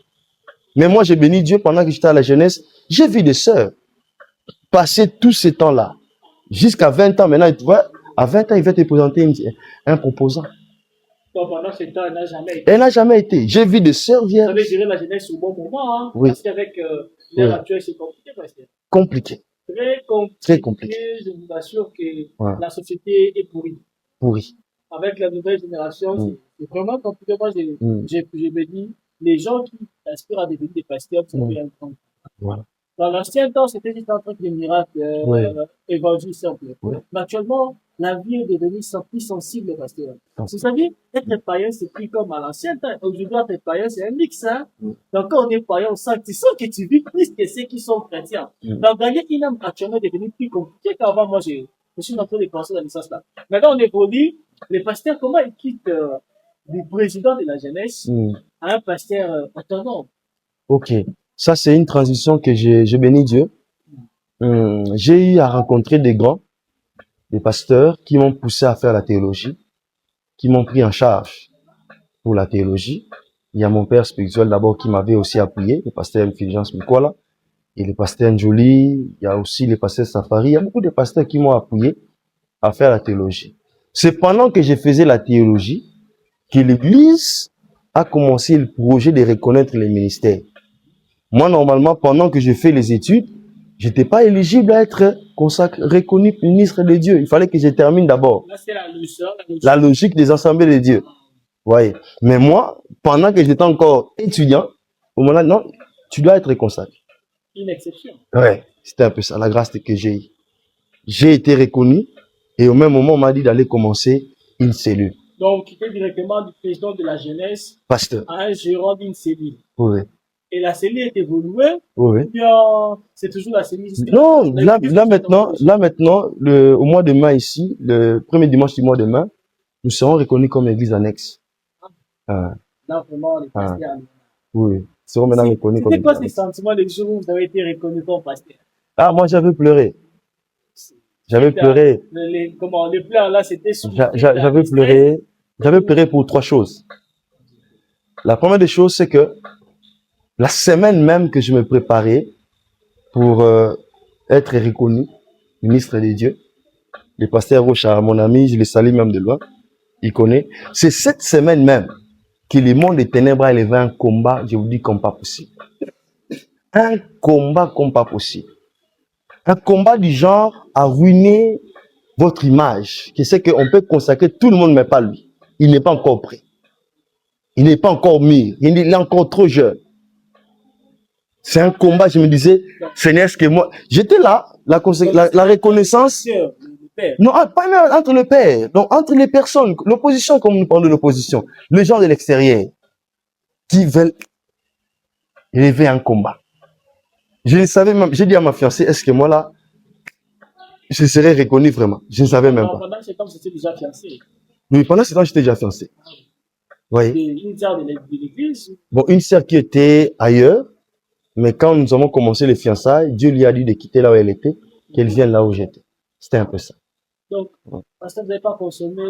Mais moi, j'ai béni Dieu pendant que j'étais à la jeunesse. J'ai vu des sœurs passer tous ces temps-là. Jusqu'à 20 ans, maintenant, tu vois, à 20 ans, il va te présenter un proposant.
Donc, pendant ce temps, elle n'a jamais été.
Elle n'a jamais été. J'ai vu des sœurs vierges.
Vous avez géré la jeunesse au bon moment, hein?
Oui.
Parce qu'avec l'ère actuelle, c'est compliqué, pasteur.
Compliqué.
Très compliqué. Je vous assure que la société est pourrie.
Pourrie.
Avec la nouvelle génération, c'est vraiment compliqué. Moi, je me dis, les gens qui aspirent à devenir des pasteurs, c'est un temps.
Voilà.
Dans l'ancien temps, c'était juste un truc de miracle, évangile simple. Mais actuellement, la vie est devenue plus sensible, pasteur. Vous savez, être païen, c'est plus comme à l'ancien temps. Aujourd'hui, être païen, c'est un mix, hein. Donc, quand on est païen, on sent que tu vis plus que ceux qui sont chrétiens. Donc, gagner une âme actuellement est devenu plus compliqué qu'avant. Moi, je suis en train de penser dans le sens là. Maintenant, on évolue. Les pasteurs, comment ils quittent du président de la jeunesse à un pasteur autonome?
Ok. Ça, c'est une transition que j'ai béni Dieu. J'ai eu à rencontrer des grands, des pasteurs qui m'ont poussé à faire la théologie, qui m'ont pris en charge pour la théologie. Il y a mon père spirituel d'abord qui m'avait aussi appuyé, le pasteur Fulgence Mikola, et le pasteur Njoli, il y a aussi le pasteur Safari. Il y a beaucoup de pasteurs qui m'ont appuyé à faire la théologie. C'est pendant que je faisais la théologie que l'Église a commencé le projet de reconnaître les ministères. Moi, normalement, pendant que je fais les études, J'étais pas éligible à être consacré, reconnu ministre de Dieu. Il fallait que je termine d'abord.
Là, c'est la logique.
La logique des assemblées de Dieu. Voyez. Mais moi, pendant que j'étais encore étudiant, au moment là, non, tu dois être consacré.
Une exception.
Ouais. C'était un peu ça, la grâce que j'ai eue. J'ai été reconnu et au même moment, on m'a dit d'aller commencer une cellule.
Donc, quitter directement du président de la jeunesse
Pasteur.
à un gérant d'une cellule.
Oui.
Et la cellule est évoluée,
Oui.
ou bien c'est toujours la cellule?
Non, là maintenant, au mois de mai ici, le premier dimanche du mois de mai, nous serons reconnus comme église annexe.
Là, vraiment, les pasteurs.
Oui, nous serons maintenant reconnus comme
église annexe.
église
C'était quoi ces sentiments les jours où vous avez été reconnu comme pasteur?
Ah, moi j'avais pleuré. J'avais pleuré.
Comment, les pleurs là, c'était
J'avais pleuré. J'avais pleuré pour trois choses. La première des choses, c'est que la semaine même que je me préparais pour être reconnu ministre de Dieu, le pasteur Rocha, mon ami, je le salue même de loin, il connaît. C'est cette semaine même que le monde des ténèbres a élevé un combat, je vous dis, comme pas possible. Un combat comme pas possible. Un combat du genre à ruiner votre image, qui c'est qu'on peut consacrer tout le monde, mais pas lui. Il n'est pas encore prêt. Il n'est pas encore mûr. Il est encore trop jeune. C'est un combat, je me disais, Seigneur, est-ce que moi... J'étais là, la reconnaissance... Non, pas même entre le père, donc entre les personnes, l'opposition, comme nous parlons de l'opposition, les gens de l'extérieur, qui veulent élever un combat. Je ne savais même, j'ai dit à ma fiancée, est-ce que moi là, je serais reconnu vraiment? Je ne savais même pas.
Pendant ce temps, j'étais déjà fiancé.
Oui, pendant ce temps, j'étais déjà fiancé. Oui.
Une sœur de l'église?
Bon, une sœur qui était ailleurs, mais quand nous avons commencé les fiançailles, Dieu lui a dit de quitter là où elle était, qu'elle vienne là où j'étais. C'était un peu ça.
Donc, parce que vous n'avez pas consommé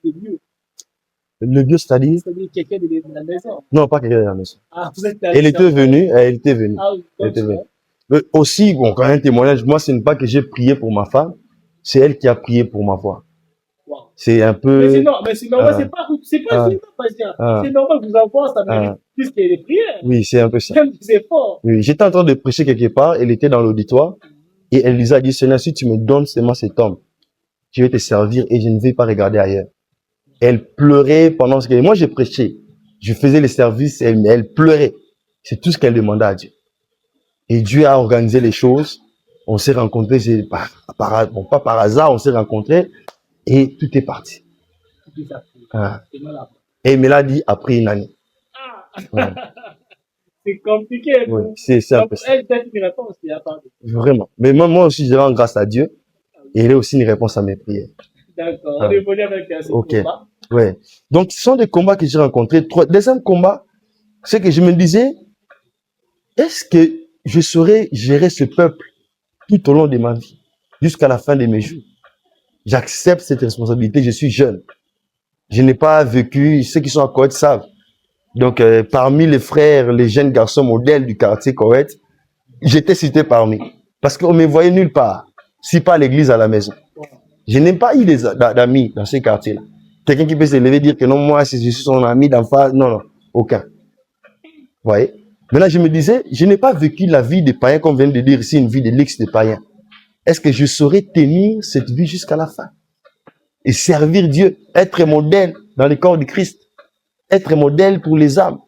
le bio.
Le bio, c'est-à-dire?
C'est-à-dire quelqu'un de la maison?
Non, pas quelqu'un de la maison.
Ah, vous êtes
elle était venue.
Ah oui,
elle était venue. Aussi, bon, quand même un témoignage, moi, ce n'est pas que j'ai prié pour ma femme, c'est elle qui a prié pour ma voix. Wow. C'est un peu...
Mais c'est normal, c'est pas évident, c'est normal que vous avoir, ça mérite plus que les prières.
Oui, c'est un peu ça.
Même des efforts.
Oui, j'étais en train de prêcher quelque part, elle était dans l'auditoire, et elle lui a dit, Seigneur, si tu me donnes seulement cet homme, je vais te servir et je ne vais pas regarder ailleurs. Elle pleurait pendant ce que... Moi, j'ai prêché. Je faisais les services, elle pleurait. C'est tout ce qu'elle demandait à Dieu. Et Dieu a organisé les choses. On s'est rencontrés, bon, pas par hasard, on s'est rencontrés et tout est parti. Et il me l'a dit après une année.
Ouais. C'est compliqué.
Oui, c'est un peu ça.
Elle donne une réponse, il y a pas de...
Vraiment. Mais moi aussi, je rends grâce à Dieu. Et il est aussi une réponse à mes prières.
D'accord. On est venu avec un combat.
Ouais. Donc, ce sont des combats que j'ai rencontrés. Deuxième combat, c'est que je me disais, est-ce que je saurais gérer ce peuple tout au long de ma vie, jusqu'à la fin de mes jours? J'accepte cette responsabilité, je suis jeune. Je n'ai pas vécu, ceux qui sont à Koweït savent. Donc, parmi les frères, les jeunes garçons modèles du quartier Koweït, j'étais cité parmi. Parce qu'on me voyait nulle part, si pas à l'église, à la maison. Je n'ai pas eu d'amis dans ces quartiers-là. Quelqu'un qui peut se lever et dire que non, moi, je suis son ami d'enfant. Non, non, aucun. Vous voyez? Maintenant, je me disais, je n'ai pas vécu la vie des païens, comme vient de dire ici, une vie de luxe des païens. Est-ce que je saurais tenir cette vie jusqu'à la fin? Et servir Dieu, être modèle dans le corps du Christ, être modèle pour les âmes.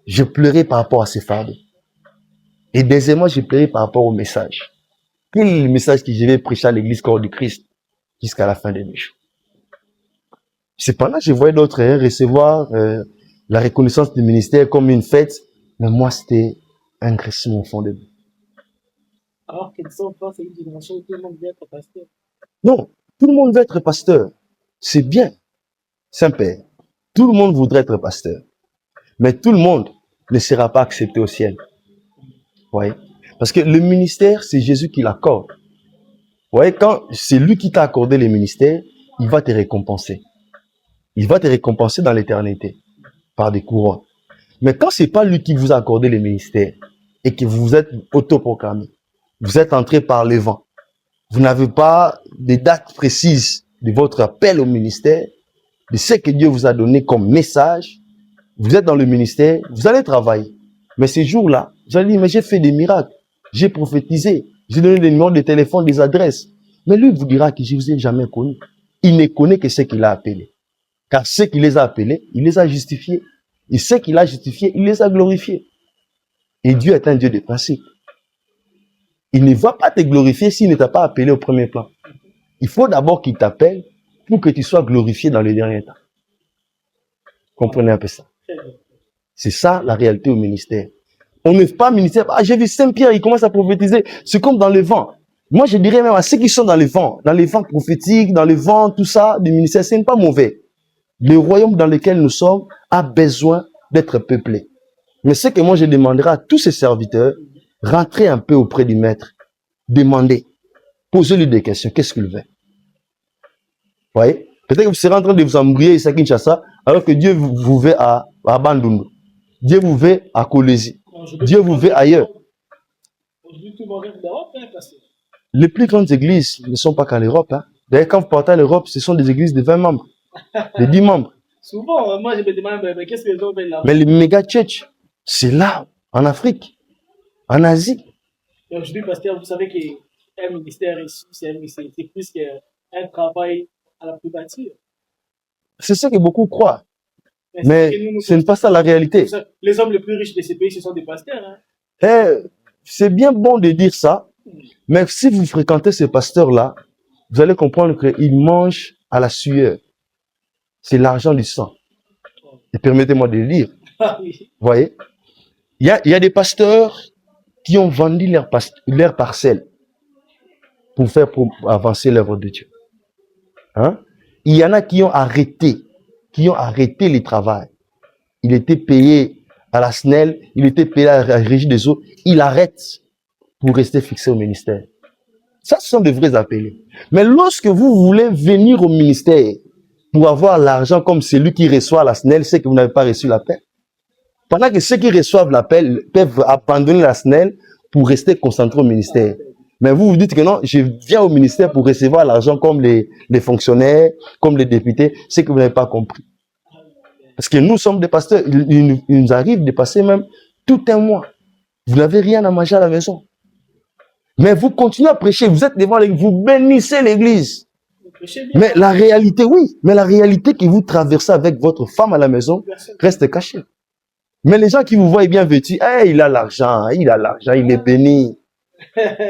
Je pleurais par rapport à ces fardeaux. Et deuxièmement, je pleurais par rapport au message. Quel est le message que je vais prêcher à l'église corps du Christ jusqu'à la fin de mes jours? Cependant, je voyais d'autres recevoir la reconnaissance du ministère comme une fête, mais moi, c'était un graissement au fond de moi.
Alors qu'ils sont pas, c'est une génération où tout le monde veut être pasteur.
Non, tout le monde veut être pasteur. C'est bien, Saint-Père. Tout le monde voudrait être pasteur. Mais tout le monde ne sera pas accepté au ciel. Vous voyez? Parce que le ministère, c'est Jésus qui l'accorde. Vous voyez, quand c'est lui qui t'a accordé le ministère, il va te récompenser. Il va te récompenser dans l'éternité par des couronnes. Mais quand c'est pas lui qui vous a accordé le ministère et que vous êtes autoproclamé, vous êtes entré par le vent, vous n'avez pas de date précise de votre appel au ministère, de ce que Dieu vous a donné comme message, vous êtes dans le ministère, vous allez travailler. Mais ces jours-là, vous allez dire, mais j'ai fait des miracles. j'ai prophétisé, j'ai donné des numéros de téléphone, des adresses. Mais lui vous dira que je ne vous ai jamais connu. Il ne connaît que ceux qu'il a appelés. Car ceux qui les a appelés, il les a justifiés. Et ceux qu'il a justifiés, il les a glorifiés. Et Dieu est un Dieu de principe. Il ne va pas te glorifier s'il ne t'a pas appelé au premier plan. Il faut d'abord qu'il t'appelle pour que tu sois glorifié dans le dernier temps. Comprenez un peu ça. C'est ça la réalité au ministère. On n'est pas ministère. Ah, j'ai vu Saint-Pierre, il commence à prophétiser. C'est comme dans le vent. Moi, je dirais même à ceux qui sont dans les vents prophétiques, dans les vents, tout ça, du ministère, ce n'est pas mauvais. Le royaume dans lequel nous sommes a besoin d'être peuplé. Mais ce que moi je demanderai à tous ces serviteurs, rentrez un peu auprès du maître, demandez, posez-lui des questions, qu'est-ce qu'il veut? Vous voyez? Peut-être que vous serez en train de vous embrouiller ici à Kinshasa, alors que Dieu vous veut à Bandundu. Dieu vous veut à Kolezi. Dieu vous veut ailleurs. Les plus grandes églises ne sont pas qu'en Europe. Hein. D'ailleurs, quand vous partez en Europe, ce sont des églises de 20 membres, de 10 membres.
Souvent, moi je me demande, mais qu'est-ce que les gens veulent là?
Mais les méga church, c'est là, en Afrique, en Asie.
Et aujourd'hui, pasteur, vous savez qu'un ministère ici, c'est plus qu'un travail à la privature.
C'est ça que beaucoup croient. Mais ce n'est pas ça la réalité.
Les hommes les plus riches de ces pays, ce sont des pasteurs. Hein?
C'est bien bon de dire ça, mais si vous fréquentez ces pasteurs-là, vous allez comprendre qu'ils mangent à la sueur. C'est l'argent du sang. Et permettez-moi de le dire.
Ah oui.
Vous voyez? Il y a des pasteurs qui ont vendu leur parcelle pour avancer l'œuvre de Dieu. Hein? Il y en a qui ont arrêté le travail. Il était payé à la SNEL, il était payé à la Régie des eaux. Il arrête pour rester fixé au ministère. Ça, ce sont des vrais appelés. Mais lorsque vous voulez venir au ministère pour avoir l'argent comme celui qui reçoit la SNEL, c'est que vous n'avez pas reçu l'appel. Pendant que ceux qui reçoivent l'appel peuvent abandonner la SNEL pour rester concentrés au ministère. Mais vous vous dites que non, je viens au ministère pour recevoir l'argent comme les fonctionnaires, comme les députés, c'est que vous n'avez pas compris. Parce que nous sommes des pasteurs, il nous arrive de passer même tout un mois. Vous n'avez rien à manger à la maison. Mais vous continuez à prêcher, vous êtes devant l'église, vous bénissez l'église. Mais la réalité, oui, mais la réalité que vous traversez avec votre femme à la maison reste cachée. Mais les gens qui vous voient bien vêtus, hey, il a l'argent, il est béni.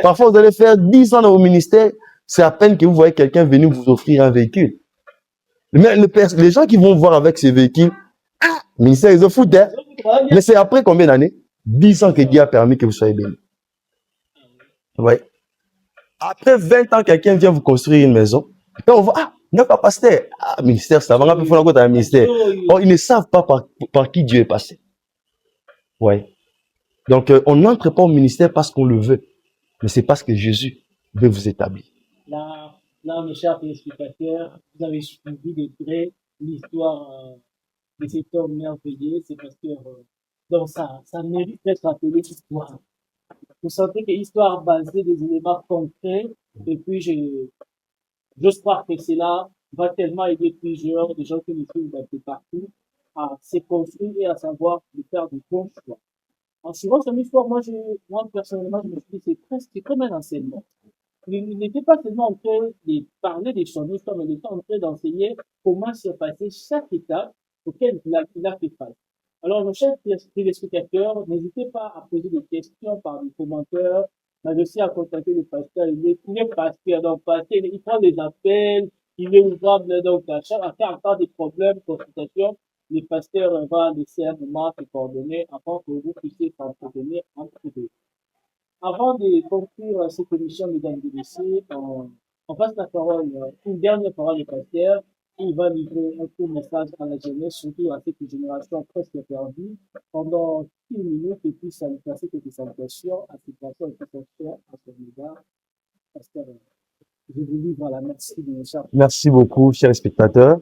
Parfois, vous allez faire 10 ans au ministère, c'est à peine que vous voyez quelqu'un venir vous offrir un véhicule. Mais les gens qui vont voir avec ces véhicules, le ministère, ils se foutent. Hein? Mais c'est après combien d'années? 10 ans que Dieu a permis que vous soyez béni. Ouais. Après 20 ans, quelqu'un vient vous construire une maison. Et on voit, il n'y a pas pasteur. Ministère, ça va, il faut un ministère. Oh, ils ne savent pas par qui Dieu est passé. Ouais. Donc, on n'entre pas au ministère parce qu'on le veut. Mais c'est parce que Jésus veut vous établir.
Là, mes chers téléspectateurs, vous avez suivi de près l'histoire de cet homme merveilleux, c'est parce que donc ça mérite d'être appelé histoire. Vous sentez que l'histoire basée des éléments concrets, et puis j'ose croire que cela va tellement aider plusieurs des gens qui nous suivent un peu partout à se construire et à savoir de faire de bons choix. En suivant cette histoire, moi personnellement, je me suis dit, c'est comme un enseignement. Il n'était pas seulement en train de parler de son histoire, mais il était en train d'enseigner comment s'est passé chaque étape auquel il a fait face. Alors, nos chers téléspectateurs, n'hésitez pas à poser des questions par les commentaires, mais aussi à contacter le pasteur. Il est pasteur, donc pasteur, il prend des appels, il est ouvrable, donc à cas des problèmes, consultations, le pasteur va laisser un moment se coordonner afin que vous puissiez s'entretenir entre vous. Avant de conclure cette émission, mesdames et messieurs, on passe la parole, une dernière parole au pasteur. Il va livrer un court message à la jeunesse, surtout à cette génération presque perdue, pendant 6 minutes, et puis ça nous passer quelques salutations à cette personne qui sont chères à son égard. Pasteur, je vous livre à la merci de mes chers.
Merci beaucoup, chers spectateurs.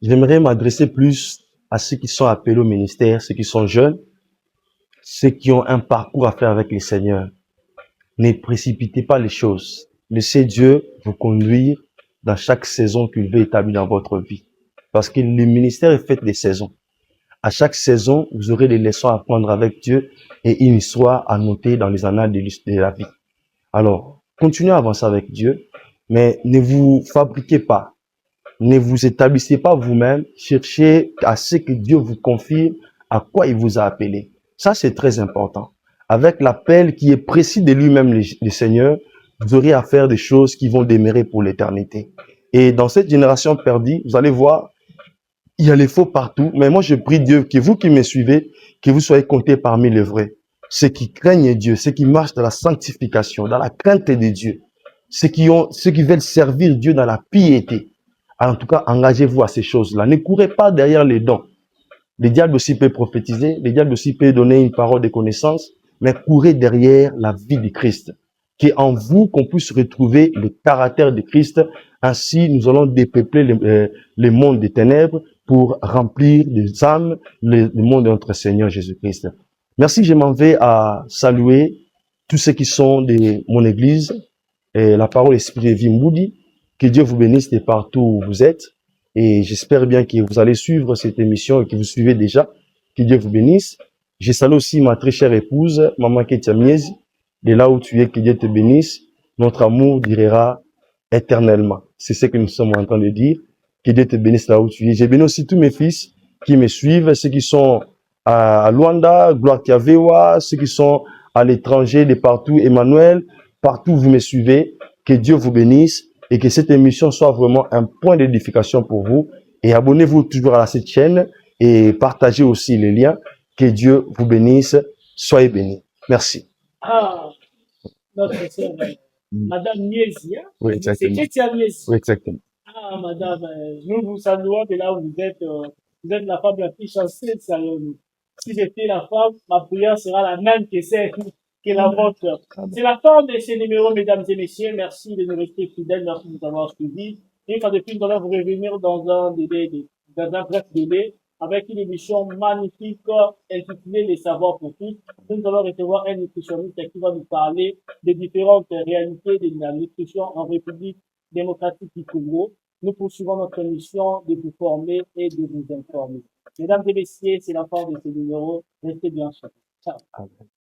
J'aimerais m'adresser plus à ceux qui sont appelés au ministère, ceux qui sont jeunes, ceux qui ont un parcours à faire avec le Seigneur. Ne précipitez pas les choses. Laissez Dieu vous conduire dans chaque saison qu'il veut établir dans votre vie. Parce que le ministère est fait des saisons. À chaque saison, vous aurez des leçons à prendre avec Dieu et une histoire à noter dans les annales de la vie. Alors, continuez à avancer avec Dieu, mais ne vous fabriquez pas. Ne vous établissez pas vous-même. Cherchez à ce que Dieu vous confirme à quoi il vous a appelé. Ça, c'est très important. Avec l'appel qui est précis de lui-même, le Seigneur, vous aurez à faire des choses qui vont demeurer pour l'éternité. Et dans cette génération perdue, vous allez voir, il y a les faux partout. Mais moi, je prie Dieu que vous qui me suivez, que vous soyez comptés parmi les vrais. Ceux qui craignent Dieu, ceux qui marchent dans la sanctification, dans la crainte de Dieu. Ceux qui veulent servir Dieu dans la piété. En tout cas, engagez-vous à ces choses-là. Ne courez pas derrière les dons. Le diable aussi peut prophétiser, le diable aussi peut donner une parole de connaissance, mais courez derrière la vie de Christ. Qu'est en vous qu'on puisse retrouver le caractère de Christ. Ainsi, nous allons dépeupler le monde des ténèbres pour remplir des âmes le monde de notre Seigneur Jésus-Christ. Merci, je m'en vais à saluer tous ceux qui sont de mon église, et la parole Esprit de vie Moody. Que Dieu vous bénisse de partout où vous êtes. Et j'espère bien que vous allez suivre cette émission et que vous suivez déjà. Que Dieu vous bénisse. Je salue aussi ma très chère épouse, Maman Ketia Miezi. De là où tu es, que Dieu te bénisse. Notre amour durera éternellement. C'est ce que nous sommes en train de dire. Que Dieu te bénisse là où tu es. J'ai béni aussi tous mes fils qui me suivent, ceux qui sont à Luanda, Gloire Kiavewa, ceux qui sont à l'étranger, de partout, Emmanuel, partout où vous me suivez. Que Dieu vous bénisse et que cette émission soit vraiment un point d'édification pour vous. Et abonnez-vous toujours à cette chaîne et partagez aussi les liens. Que Dieu vous bénisse. Soyez bénis. Merci.
Ah, notre sœur, Madame Niesi, hein?
Oui,
C'est
exactement.
Ketia Niesi.
Oui, exactement.
Ah, madame, nous vous saluons de là où vous êtes la femme la plus chanceuse, saluons-nous. Si j'étais la femme, ma prière sera la même que celle que la vôtre. C'est la fin de ce numéro, mesdames et messieurs. Merci de nous rester fidèles, merci de nous avoir suivis. Une fois de plus, nous allons vous revenir dans un bref délai, avec une émission magnifique intitulée Les Savoirs pour tous. Nous allons recevoir un nutritionniste qui va nous parler des différentes réalités de la nutrition en République démocratique du Congo. Nous poursuivons notre mission de vous former et de vous informer. Mesdames et messieurs, c'est la fin de ce numéro. Restez bien chers. Ciao.